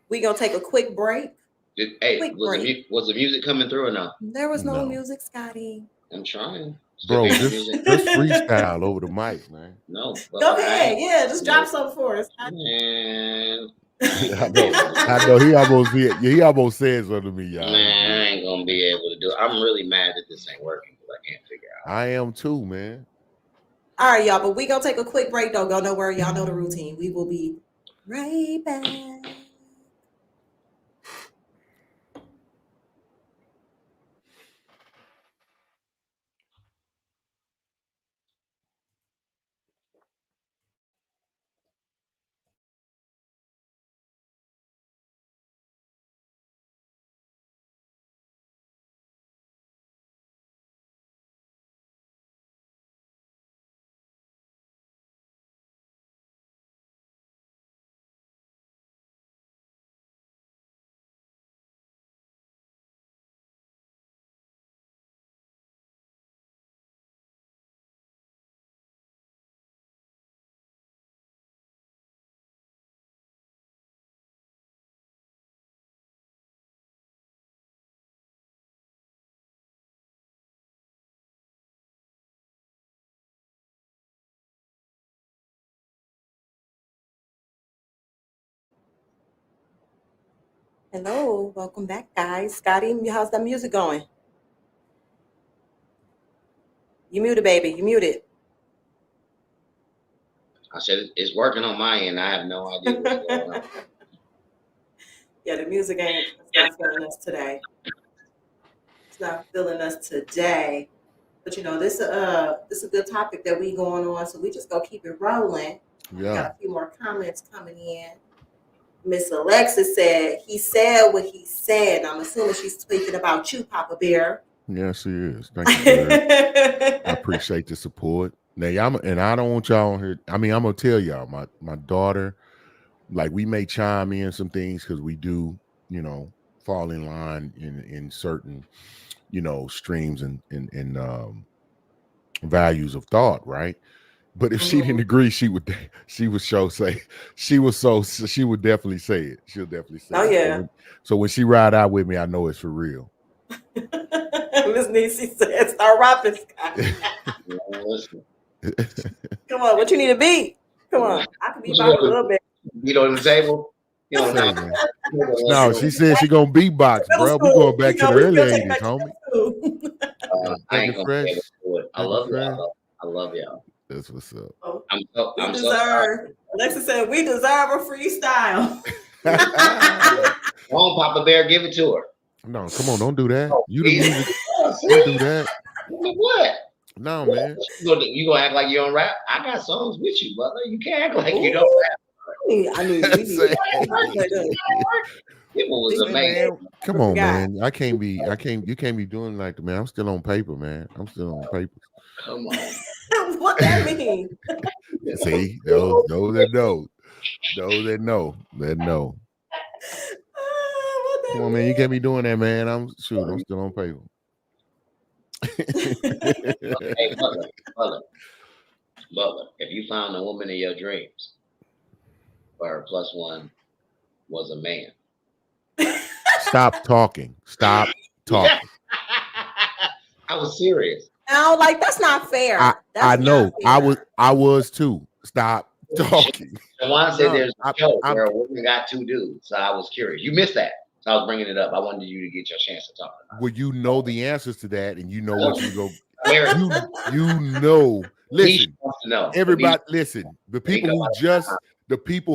we gonna take a quick break. Was the music coming through or no? There was no No. music, Scotty. I'm trying. Bro, just freestyle over the mic, man. No. Go ahead. Yeah, just drop something for us. Man. I know he almost said something to me, y'all. Man, I ain't gonna be able to do it. I'm really mad that this ain't working because I can't figure out. I am too, man. All right, y'all, but we gonna take a quick break. Don't go nowhere. Y'all know the routine. We will be right back. Hello, welcome back, guys. Scotty, how's that music going? You muted, baby. You muted. I said it's working on my end. I have no idea what's going on. Yeah, the music ain't. It's not feeling us today. It's not feeling us today. But this is a good topic that we going on, so we just go keep it rolling. Yeah. Got a few more comments coming in. Miss Alexa said he said what he said. I'm assuming she's speaking about you, Papa Bear. Yes, she is. Thank you. I appreciate the support. Now, I don't want y'all on here. I mean, I'm gonna tell y'all, my daughter, like we may chime in some things because we do, fall in line in certain, streams and values of thought, right? But if she didn't agree, she would definitely say it. She'll definitely say it. Yeah. So when she ride out with me, I know it's for real. Miss Niecy said, "Start rapping, Scott." Come on, what you need to beat? Come on, I can beat by a little bit. Beat on the table. No, she said she gonna beatbox, bro. We going back to the early 80s, homie. I ain't gonna be able to do it. I love y'all. I love y'all. That's what's up. I'm so sorry. Alexa said we deserve a freestyle. Come on, Papa Bear, give it to her. No, come on, don't do that. You the music. Don't do that. What? No, man. You gonna act like you don't rap? I got songs with you, brother. You can't act like you don't rap. I need we need People was Hey, amazing. man, come on, man. You can't be doing like that, man. I'm still on paper, man. I'm still on paper. Come on. What that mean? See, those that know. Those that know. Come on, man. You can't be doing that, man. I'm still on paper. Hey, Butler, if you found a woman in your dreams, but her plus one was a man. Stop talking. I was serious. No, like that's not fair. I know. I was too. Stop talking. Shawan said there's a show where a woman got two dudes, so I was curious. You missed that, so I was bringing it up. I wanted you to get your chance to talk about it. Well, you know the answers to that, and you know what you go. You know. Listen, everybody, listen. The people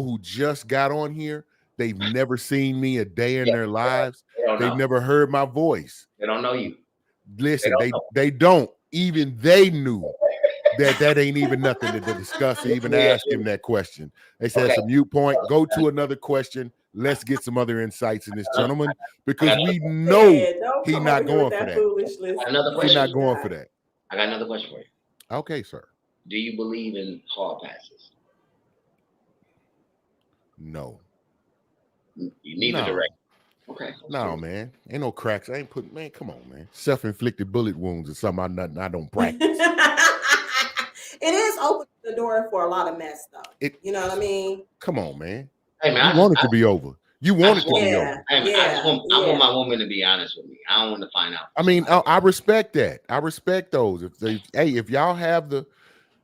who just got on here, they've never seen me a day in their lives. They've never heard my voice. They don't know you. Listen, they don't. Even they knew that ain't even nothing to discuss or even ask him that question. They said it's a mute point. Go to another question. Let's get some other insights in this gentleman, because we know he's not going for that. He's not going for that. I got another question for you. Okay, sir. Do you believe in hall passes? No. You need a direct. Okay. No, man. Ain't no cracks. I ain't putting, man, come on, man. Self-inflicted bullet wounds is something I don't practice. It is open the door for a lot of mess, though. You know what I mean? Come on, man. Hey, man, you want it to be over. You want it to be over. Hey, man, I want my woman to be honest with me. I don't want to find out. I mean, I respect that. I respect those. If y'all have the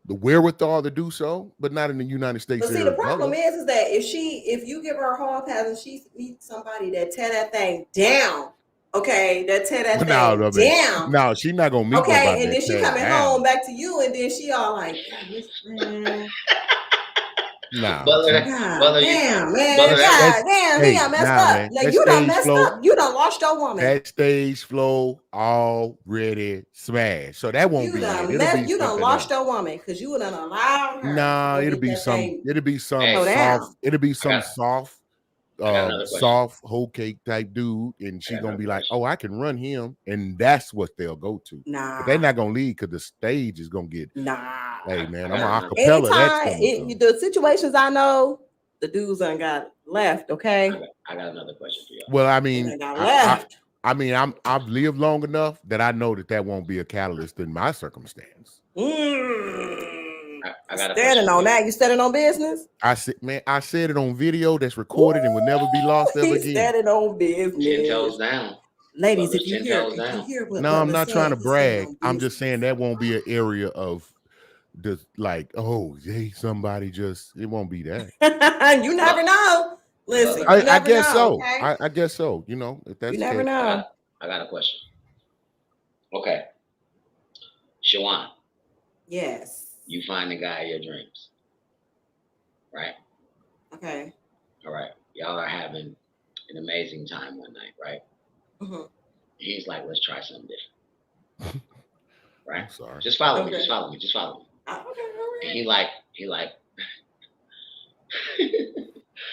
wherewithal to do so, but not in the United States. But see, the problem is that if you give her a hall pass and she meets somebody that tear that thing down, okay, that tear that thing down. No, she's not gonna meet. Okay, and then she coming home back to you, and then she all like, man. Nah, damn, man, he got messed up. Like you done messed up. You done lost your woman. That stage flow already smashed, so that won't be. You done lost your woman because you done allowed her. Nah, it'll be some soft. It'll be some soft, whole cake type dude, and she's gonna be like, "Oh, I can run him," and that's what they'll go to. Nah, but they're not gonna leave because the stage is gonna get. Hey man, I'm an acapella. The situations I know, the dudes done got left. Okay, I got another question for you. Well, I mean, I've lived long enough that I know that won't be a catalyst in my circumstance. I got standing on that. You standing on business? I said it on video that's recorded and will never be lost ever again. Standing on business. 10 toes down. Ladies, if you hear what I'm not trying to brag. I'm just saying that won't be an area of just like, oh, hey, somebody just, it won't be that. You never know. Listen, I guess so. Okay? I guess so. You know, if that's you never know. I got a question. Okay. Shawan. Yes. You find the guy in your dreams. Right? Okay. All right. Y'all are having an amazing time one night, right? Mm-hmm. He's like, let's try something different. Right? I'm sorry. Just follow me. Just follow me. Okay, all right. And he like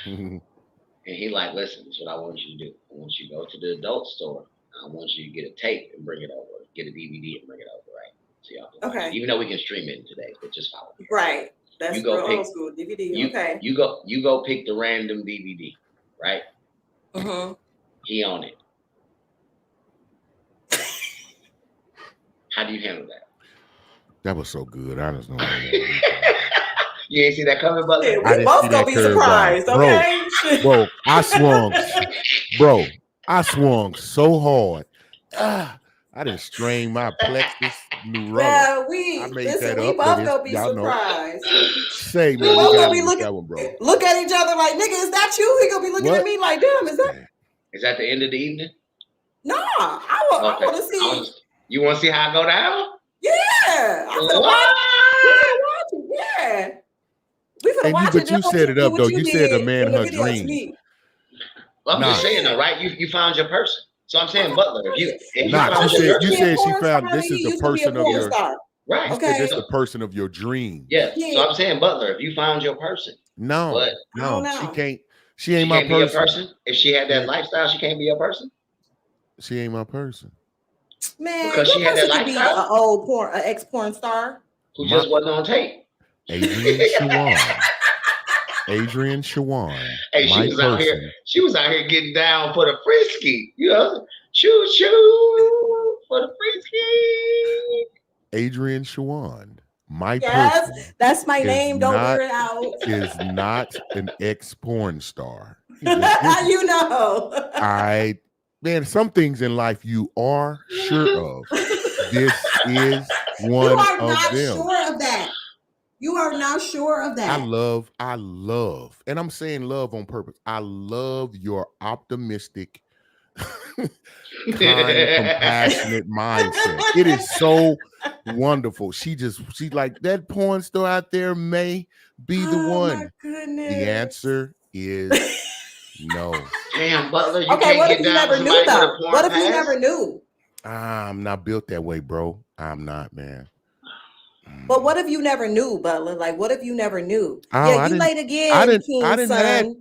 and he like, listen, this is what I want you to do. I want you to go to the adult store. I want you to get a tape and bring it over. Get a DVD and bring it over, right? So y'all can watch it. Even though we can stream it today, but just follow me. Right. That's real old school DVD. Okay. You go pick the random DVD, right? Mm-hmm. He on it. How do you handle that? That was so good. I just don't know. You ain't see that coming, but we both gonna be surprised, okay? Bro, I swung so hard. I didn't strain my plexus neuroma. Yeah, we both gonna be surprised. Say, man, we both gonna be look at each other like, nigga, is that you? He gonna be looking at me like, damn, is that the end of the evening? No, I want to see. You want to see how I go down? Yeah, I'm gonna watch it. Yeah, we gonna watch it. But you set it up though. You said a man her dreams. Well, I'm just saying though, right? You found your person. So I'm saying, Butler, if you said she found this is the person of your. Right. You said that's the person of your dreams. Yeah. So I'm saying, Butler, if you found your person, no, what? no, she can't. She ain't She my can't be a person. person. If she had that lifestyle, she can't be a person. She ain't my person. Man, Because your she had that person could be an ex porn star who just wasn't on tape. Adrian Shawan. Adrian Shawan. Hey, she was out here. She was out here getting down for the frisky. You know, choo choo for the frisky. Adrian Shawan. My person. That's my name. Don't wear it out. Is not an ex porn star. How you know? Man, some things in life you are sure of. This is one you are of not them. Sure of that. You are not sure of that. I love, and I'm saying love on purpose. I love your optimistic, kind, compassionate mindset. It is so wonderful. She's like, that porn star out there may be the one. My goodness. The answer is no. Damn, Butler, you okay, can't what get if you down never knew though? What if you never knew? I'm not built that way, bro. I'm not, man. But what if you never knew, Butler? Like, what if you never knew? Oh, yeah, you late again, King's son.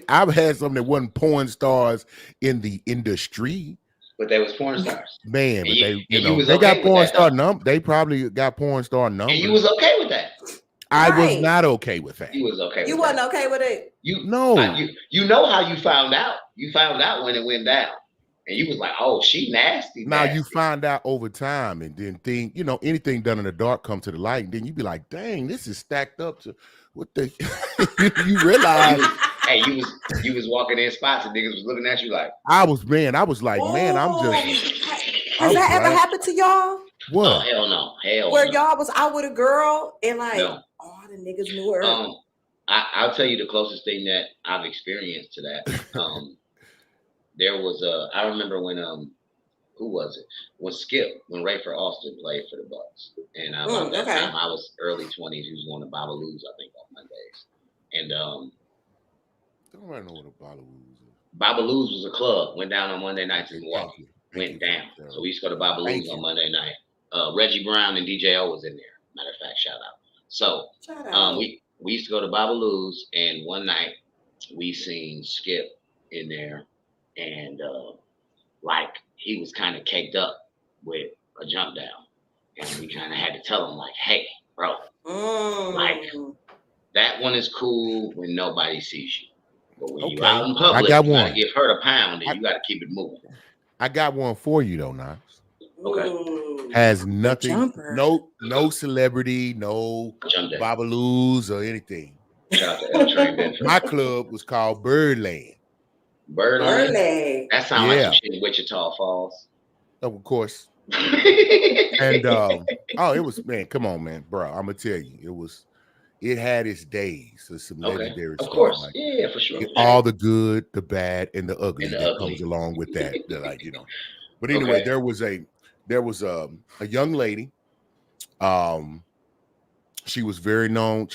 I've had some that wasn't porn stars in the industry. But they was porn stars. Man, but they got porn star number. They probably got porn star numbers. And you was okay with that. I was not okay with that. You was okay with that. You wasn't okay with it? You know how you found out. You found out when it went down. And you was like, oh, she nasty. Now you find out over time and then think, anything done in the dark come to the light. And then you be like, dang, this is stacked up to what the you realize. Hey, you was walking in spots and niggas was looking at you like. I was man, I'm just. Has that ever happened to y'all? What? Oh, hell no. Where y'all was out with a girl and like all the niggas knew her. I'll tell you the closest thing that I've experienced to that. There was I remember when who was it? When Rayford Austin played for the Bucks, and at that time I was early 20s. He was going to Babalu's, I think, on Mondays, and don't know what a Babalu's is. Babalu's was a club. Went down on Monday nights in Milwaukee. Went down. So we used to go to Babalu's on Monday night. Reggie Brown and DJ O was in there. Matter of fact, shout out. So we used to go to Babalu's, and one night we seen Skip in there. And like he was kind of caked up with a jump down, and we kind of had to tell him like, "Hey, bro, like that one is cool when nobody sees you, but when you out in public, you gotta give her a pound, and you gotta keep it moving." I got one for you though, Knox. Okay. Has nothing, no celebrity, no Babalu's or anything. Shout out to L Train Benford. My club was called Birdland. Birdland. That sounds like some shit in Wichita Falls. Of course. And it was, man, come on, man, bro. I'm gonna tell you, it had its days. So some legendary stuff. Of course, like, yeah, for sure. All the good, the bad, and the ugly comes along with that. But anyway, there was a young lady. She was very known.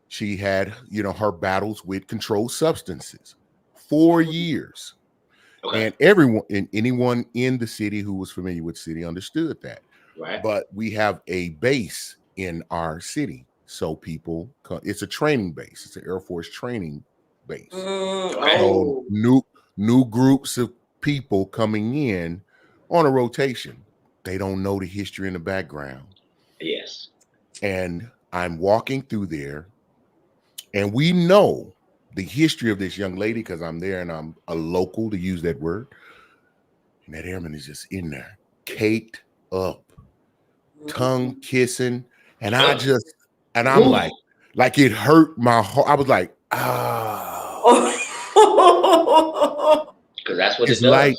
She had her battles with controlled substances. 4 years. And anyone in the city who was familiar with the city understood that. Right. But we have a base in our city. So people it's a training base. It's an Air Force training base. So new groups of people coming in on a rotation. They don't know the history in the background. Yes. And I'm walking through there, and we know the history of this young lady because I'm there and I'm a local, to use that word. And that airman is just in there, caked up, tongue kissing. And I'm like it hurt my heart. I was like, because that's what his life.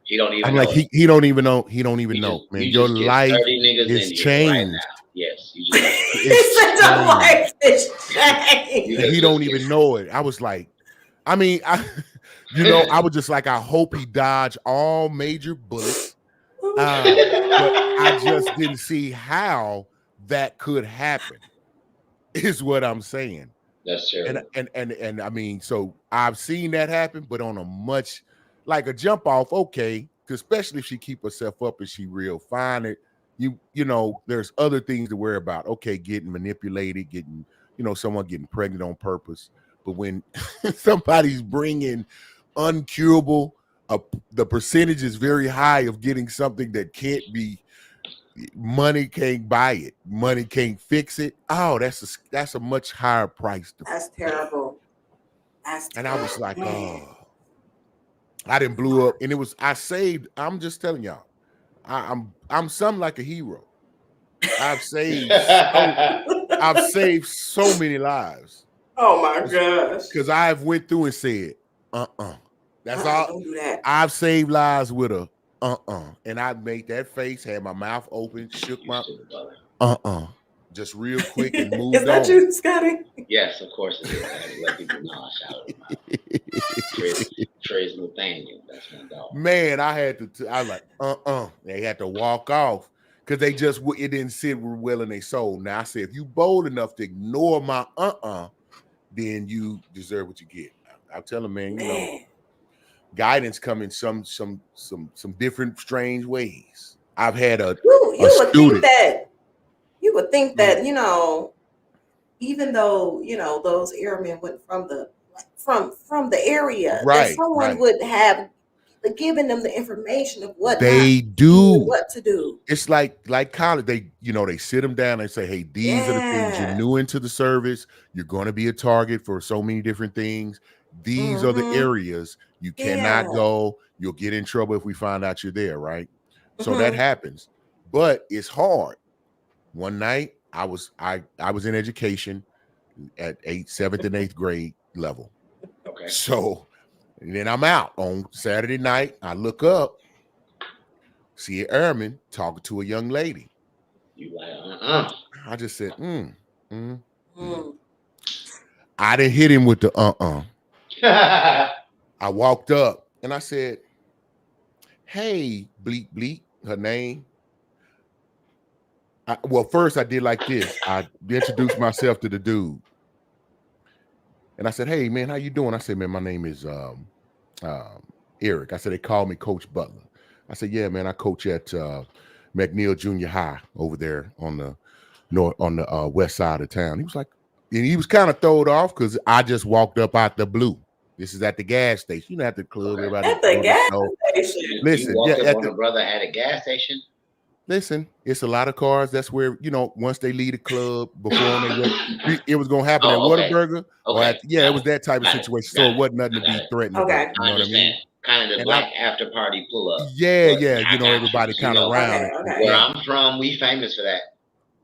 He don't even. I'm like he don't even know. He don't even know, man. Your life is changed. Right, yes, he don't even know it. I was like, I was just like, I hope he dodged all major bullets. But I just didn't see how that could happen, is what I'm saying. That's true. And I mean, so I've seen that happen, but on a much like a jump off, okay, especially if she keep herself up and she real fine. you know, there's other things to worry about. Okay, getting manipulated, getting, you know, someone getting pregnant on purpose. But when somebody's bringing uncurable, the percentage is very high of getting something that can't be. Money can't buy it. Money can't fix it. Oh, that's a much higher price to That's pay. terrible. That's And terrible. I was like, oh, I didn't blew up, and it was I saved. I'm just telling y'all, I'm something like a hero. I've saved so many lives. Oh my gosh. Because I've went through and said, That's all. Don't do that. I've saved lives with a and I made that face, had my mouth open, shook my just real quick and moved on. Is that you, Scotty? Yes, of course it is. I had to let people know I shouted him out. Trey's Nathaniel. That's my dog. Man, I had to. I was like, They had to walk off because they just it didn't sit well in their soul. Now I said, if you bold enough to ignore my then you deserve what you get. I'll tell them, man, you know, guidance come in some different strange ways. I've had a student. You would think that, you know, even though, you know, those airmen went from the area, right, that someone would have given them the information of what they do, what to do. It's like college. They, you know, they sit them down and say, hey, these are the things. You're new into the service. You're going to be a target for so many different things. These are the areas you cannot go. You'll get in trouble if we find out you're there, right? So that happens. But it's hard. One night I was in education at 7th and 8th grade level. Okay. So and then I'm out on Saturday night. I look up, see an airman talking to a young lady. You like, I just said, I didn't hit him with the I walked up and I said, hey, bleep, bleep, her name. Well, first I did like this. I introduced myself to the dude. And I said, hey, man, how you doing? I said, man, my name is Eric. I said, they call me Coach Butler. I said, yeah, man, I coach at McNeil Junior High over there on the west side of town. He was like, and he was kind of thrown off because I just walked up out the blue. This is at the gas station. You know, at the club, everybody. At the gas station. Listen, you walked up on a brother at a gas station. Listen, it's a lot of cars. That's where, you know, once they leave the club, before it was going to happen at Whataburger. Okay. It was that type of situation. So it wasn't nothing to be threatened about. You know what I mean? Kind of the black after party pull up. Yeah. You know, everybody kind of around it. Where I'm from, we famous for that.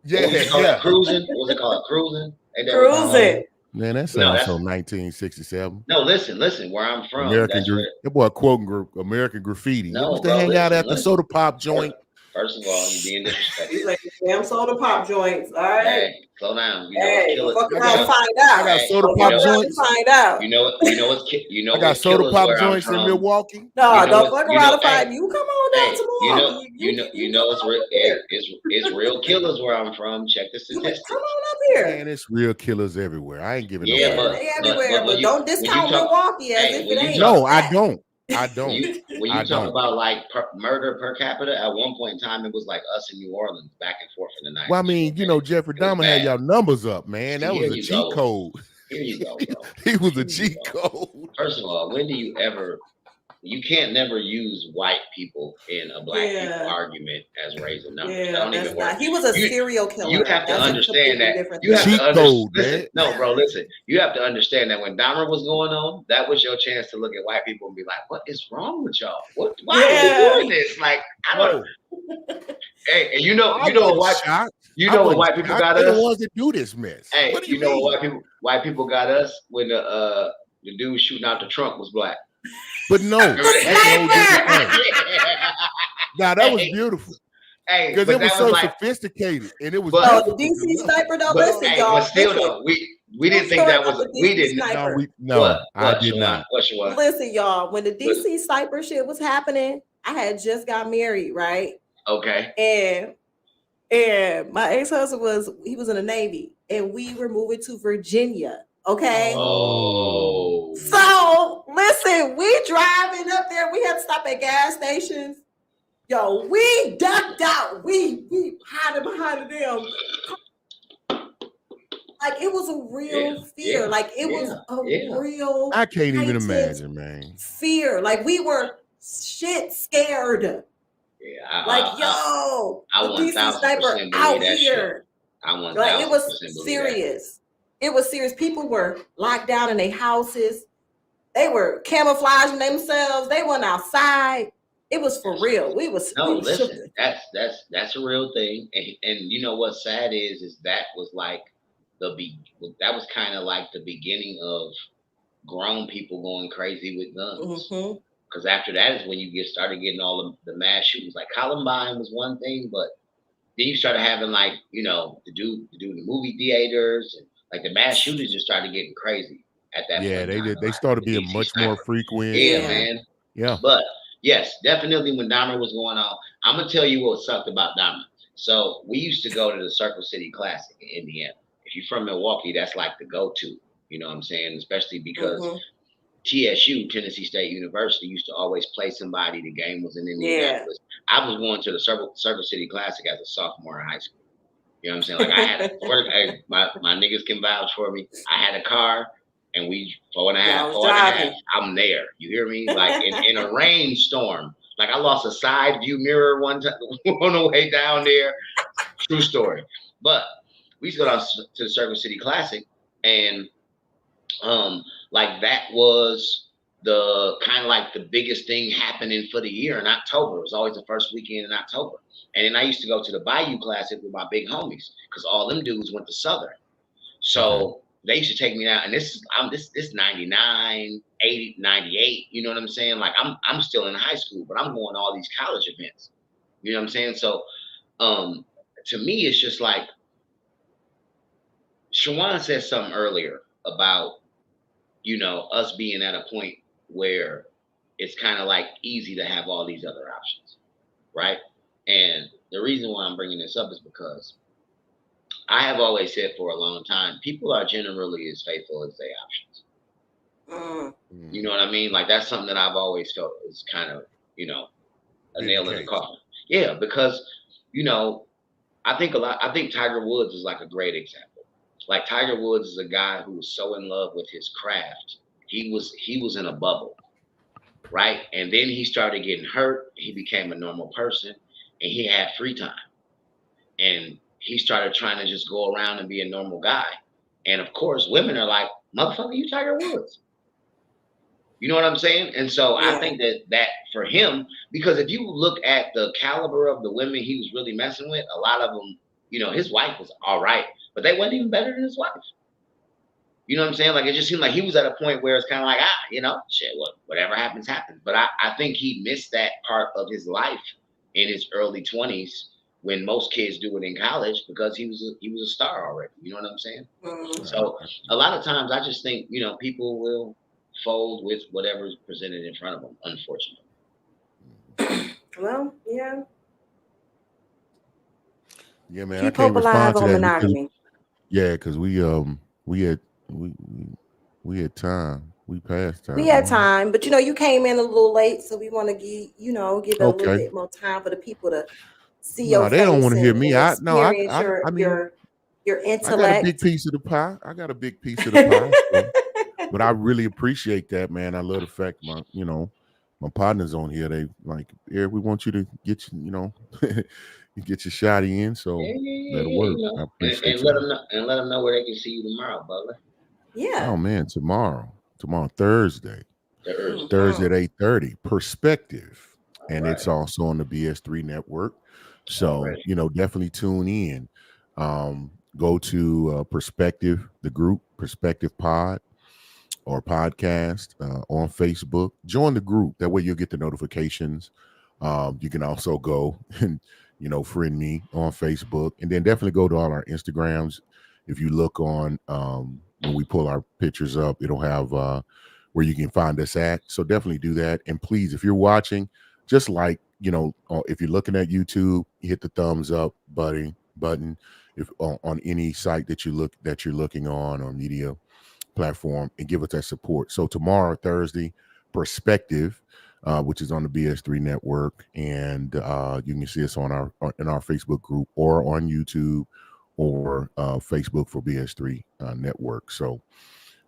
Yeah. Cruising. What was it called? Cruising. Cruising. Man, that sounds so 1967. No, listen. Where I'm from, that boy quoting group, American Graffiti. No, used to hang out at the soda pop joint. First of all, you're being disrespectful. He's like, damn soda pop joints. All right. Hey, slow down. You know fuck around and find out. I got soda pop joints. Find out. You know I got soda pop joints in Milwaukee. No, don't fuck around and find you. Come on down to Milwaukee. You know it's real killers where I'm from. Check the statistics. Come on up here. Man, it's real killers everywhere. I ain't giving no everywhere, but don't discount Milwaukee as if it ain't. No, I don't. When you talk about like murder per capita, at one point in time, it was like us in New Orleans back and forth in the night. Well, I mean, you know, Jeffrey Dahmer had y'all numbers up, man. That was a cheat code. Here you go, bro. He was a cheat code. First of all, when do you ever? You can't never use white people in a black people argument as raising numbers. Yeah, that don't even work. He was a serial killer. You have to understand that. You have to understand. No, bro, listen. You have to understand that when Dahmer was going on, that was your chance to look at white people and be like, "What is wrong with y'all? Why are you doing this?" Like, I don't. Hey, and you know what white people got us. The ones that do this mess. Hey, you know what white people got us when the dude shooting out the trunk was black. But no, that's a whole different thing. Now that was beautiful. Hey, because it was so sophisticated, and it was. The DC sniper, though. Listen, y'all. But still, though, we didn't think that was. We didn't. I did not. Listen, y'all. When the DC sniper shit was happening, I had just got married, right? Okay. And my ex-husband was in the Navy, and we were moving to Virginia. Okay. Oh. So listen, we driving up there. We had to stop at gas stations. Yo, we ducked out. We hiding behind them. Like it was a real fear. Like it was a real. I can't even imagine, man. Fear. Like we were shit scared. Yeah, like yo, I the DC sniper out here. Like it was serious. It was serious. People were locked down in their houses. They were camouflaging themselves. They went outside. It was for real. Listen, that's a real thing. And you know what's sad is that was like that was kind of like the beginning of grown people going crazy with guns. Because after that is when you started getting all the mass shootings. Like Columbine was one thing, but then you started having like to do the movie theaters and like the mass shooters just started getting crazy at that point. Yeah, they did. They started being much more frequent. Yeah, man. Yeah. But yes, definitely when Dahmer was going on, I'm gonna tell you what sucked about Dahmer. So we used to go to the Circle City Classic in Indiana. If you're from Milwaukee, that's like the go-to. You know what I'm saying? Especially because TSU, Tennessee State University, used to always play somebody. The game was in Indianapolis. Yeah. I was going to the Circle City Classic as a sophomore in high school. You know what I'm saying? Like I had my niggas can vouch for me. I had a car, and we 4.5. I'm there. You hear me? Like in a rainstorm. Like I lost a side view mirror one time on the way down there. True story. But we used to go down to the Circle City Classic, and like that was the kind of like the biggest thing happening for the year in October. It was always the first weekend in October. And then I used to go to the Bayou Classic with my big homies because all them dudes went to Southern. So they used to take me out, and this 99, 80, 98, you know what I'm saying? Like I'm still in high school, but I'm going to all these college events. You know what I'm saying? So to me, it's just like Shawan said something earlier about us being at a point where it's kind of like easy to have all these other options, right? And the reason why I'm bringing this up is because I have always said for a long time, people are generally as faithful as their options. You know what I mean? Like that's something that I've always felt is kind of, a nail in the coffin. Yeah, because, I think Tiger Woods is like a great example. Like Tiger Woods is a guy who was so in love with his craft. He was in a bubble, right? And then he started getting hurt. He became a normal person, and he had free time. And he started trying to just go around and be a normal guy. And of course, women are like, "Motherfucker, you Tiger Woods." You know what I'm saying? And so I think that for him, because if you look at the caliber of the women he was really messing with, a lot of them, his wife was all right, but they wasn't even better than his wife. You know what I'm saying? Like it just seemed like he was at a point where it's kind of like, shit, whatever happens, happens. But I think he missed that part of his life in his early 20s when most kids do it in college because he was a star already. You know what I'm saying? So a lot of times I just think, people will fold with whatever's presented in front of them, unfortunately. Well, yeah. Yeah, man. Keep I can't respond to that monogamy. Because we had time. We passed time. We had time, but you came in a little late, so we want to give a little bit more time for the people to see your face. They don't want to hear me. Your intellect. I got a big piece of the pie. So, but I really appreciate that, man. I love the fact my partners on here. They like, we want you to get you get your shot in. So that'll work. I appreciate and let them know where they can see you tomorrow, Butler. Yeah. Oh man, tomorrow Thursday at 8:30. Perspective, and it's also on the BS3 network. So definitely tune in. Go to Perspective, the group Perspective Pod or podcast on Facebook. Join the group. That way you'll get the notifications. You can also go and friend me on Facebook, and then definitely go to all our Instagrams. If you look on when we pull our pictures up, it'll have where you can find us at. So definitely do that. And please, if you're watching, just like if you're looking at YouTube, hit the thumbs up button. If on any site that you're looking on or media platform, and give us that support. So tomorrow, Thursday, Perspective, which is on the BS3 network, and you can see us in our Facebook group or on YouTube or Facebook for BS3 network. So,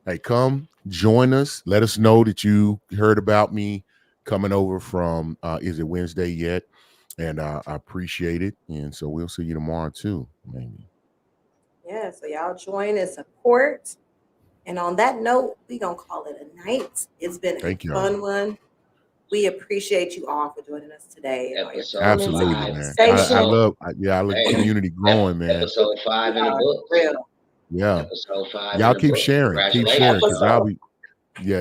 hey, come join us. Let us know that you heard about me coming over from Is It Wednesday Yet? And I appreciate it. And so we'll see you tomorrow too, maybe. Yeah, so y'all join and support. And on that note, we're going to call it a night. It's been a fun one. We appreciate you all for joining us today. Absolutely, man. I love community growing, man. Episode 5 in the book. Yeah. Episode 5. Y'all keep sharing. Keep sharing, because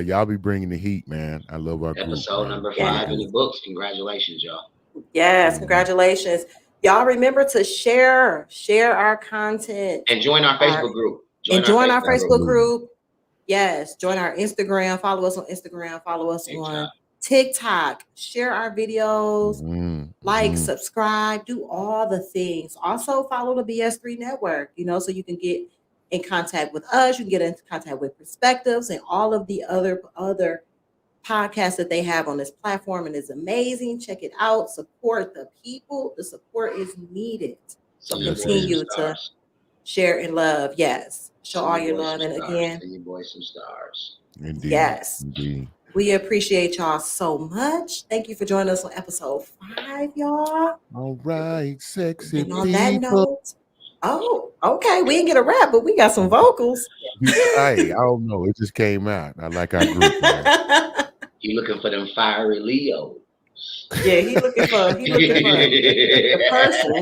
y'all be bringing the heat, man. I love our group. Episode number 5 in the books. Congratulations, y'all. Yes, congratulations. Y'all remember to share our content. And join our Facebook group. Join our Facebook group. Yes, join our Instagram. Follow us on Instagram. Follow us on TikTok. Share our videos. Subscribe. Do all the things. Also follow the BS3 network, so you can get in contact with us. You can get in contact with Perspectives and all of the other podcasts that they have on this platform. And it's amazing. Check it out. Support the people. The support is needed. Continue to share and love. Yes. Show all your love. And again, send your boys some stars. Indeed. Yes. Indeed. We appreciate y'all so much. Thank you for joining us on episode 5, y'all. All right, sexy and on that note, okay. We didn't get a rap, but we got some vocals. Hey, I don't know. It just came out. I like our group. You looking for them fiery Leos? Yeah, he looking for the person.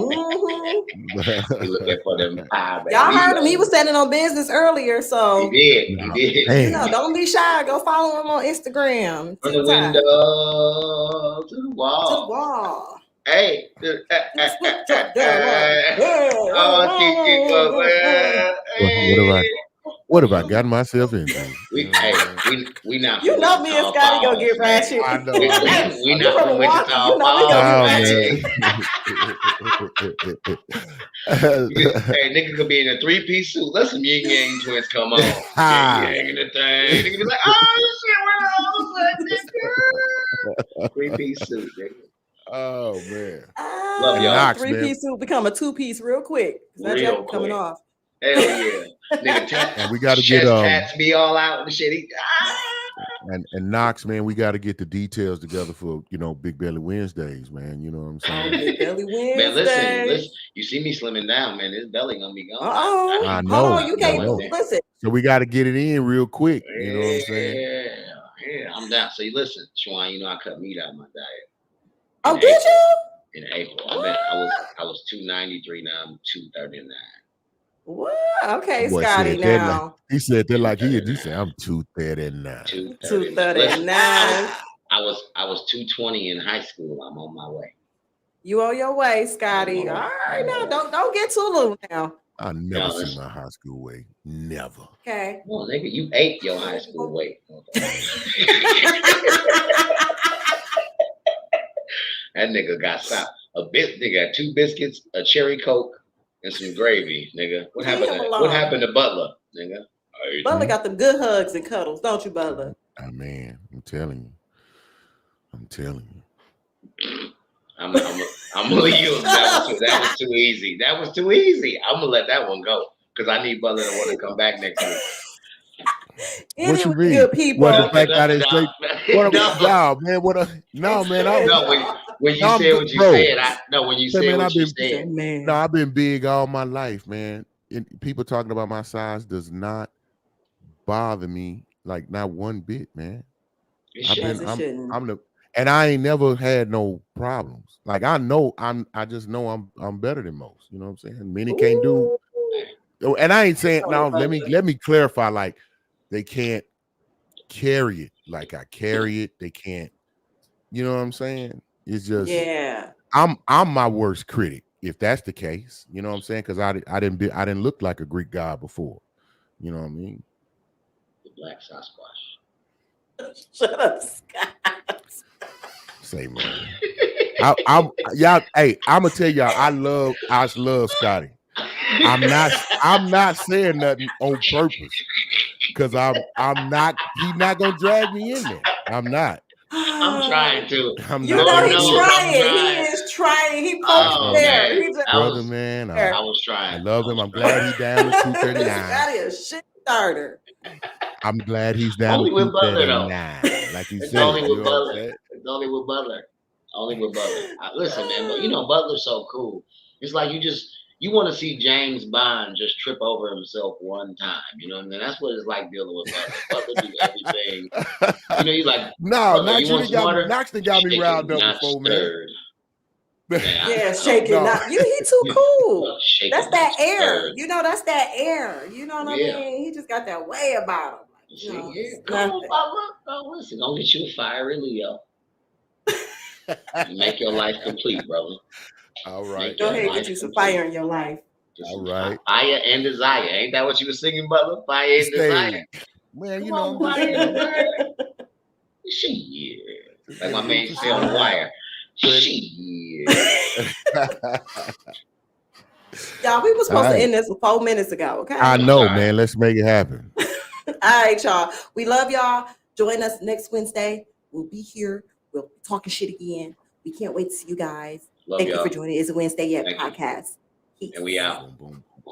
He looking for them fiery. Y'all heard him. He was standing on business earlier, so he did. Don't be shy. Go follow him on Instagram. From the window to the wall. Hey. What have I gotten myself into? We not. You know me and Scotty gonna get ratchet. I know. We not from Wichita. You know we gonna get ratchet. Hey, nigga could be in a 3-piece suit. Let some yin yang twins come on. Yang in the thing. Nigga be like, oh shit, what else? 3-piece suit, nigga. Oh man. Love y'all. 3-piece suit become a 2-piece real quick. That jacket coming off. Hell yeah. Nigga, and we gotta get tats be all out and shit. And Knox, man, we got to get the details together for Big Belly Wednesdays, man. You know what I'm saying? Big Belly Wednesdays. Man, listen. You see me slimming down, man. This belly gonna be gone. I know. You can't listen. So we got to get it in real quick. You know what I'm saying? Yeah, I'm down. So listen, Schwan, I cut meat out of my diet. Oh, did you? In April, I was 293. Now I'm 239. What? Okay, Scotty. Now he said that like he said I'm 239. 239. I was 220 in high school. I'm on my way. You on your way, Scotty. All right, now don't get too low now. I never seen my high school weight. Never. Okay. Well, nigga, you ate your high school weight. That nigga got stopped. Nigga got 2 biscuits, a cherry Coke, and some gravy, nigga. What happened to Butler, nigga? Butler got them good hugs and cuddles, don't you, Butler? Oh, man, I'm telling you. I'm gonna leave you. That was too easy. I'm gonna let that one go because I need Butler to want to come back next week. What you mean? Good people. What the fact I didn't say? When you said what you said, when you said what you said, man. No, I've been big all my life, man. People talking about my size does not bother me, like not one bit, man. And I ain't never had no problems. Like I just know I'm better than most. You know what I'm saying? Many can't do. And I ain't saying now. Let me clarify. Like they can't carry it like I carry it. They can't. You know what I'm saying? It's just I'm my worst critic if that's the case. You know what I'm saying? Because I didn't look like a Greek god before. You know what I mean? The Black Sasquatch. Shut up, Scott. Say man. Y'all. Hey, I'm gonna tell y'all. I love Scotty. I'm not saying nothing on purpose because I'm not. He's not gonna drag me in there. I'm not. I'm trying to. I'm You not know Lord he's knows trying. I'm trying. He is trying. He poked Oh there. man, He just brother, man. I was I trying. love him. I'm glad he's down to 239. That is a shit starter. I'm glad he's down Only to with Butler though. 239. Like he It's said, only you with know what I'm Butler. saying? It's only with Butler. Only with Butler. Listen, man, but you know Butler's so cool. It's like you want to see James Bond just trip over himself one time. You know what I mean? That's what it's like dealing with Butler. Butler do everything. You know, you like No, Butler. Knox, You want smarter? Knox done got me riled Shaken, up not before, man. stirred. Man, Yeah, shaking. No. Not you. He too cool. Shaken, That's that not air. stirred. You know, that's that air. You know what I Yeah. mean? He just got that way about him. Like, See, you know, yeah. it's Come on, nothing. Butler. Oh, listen, don't get you a fiery Leo. You make your life complete, brother. All right. Go ahead, get you some fire in your life. All right. Fire and desire. Ain't that what you were singing, Butler? Fire and desire. Man, Come you know, on, I'm just, fire you and know, desire. Shit. Like my man just, say on the wire. Shit. Y'all, we were supposed All to right. end this 4 minutes ago, okay? I know, Sorry. man. Let's make it happen. All right, y'all. We love y'all. Join us next Wednesday. We'll be here. We'll be talking shit again. We can't wait to see you guys. Love Thank y'all. you for joining. It's a Wednesday Yet Thank you. podcast. Peace. And we out. Boom, boom.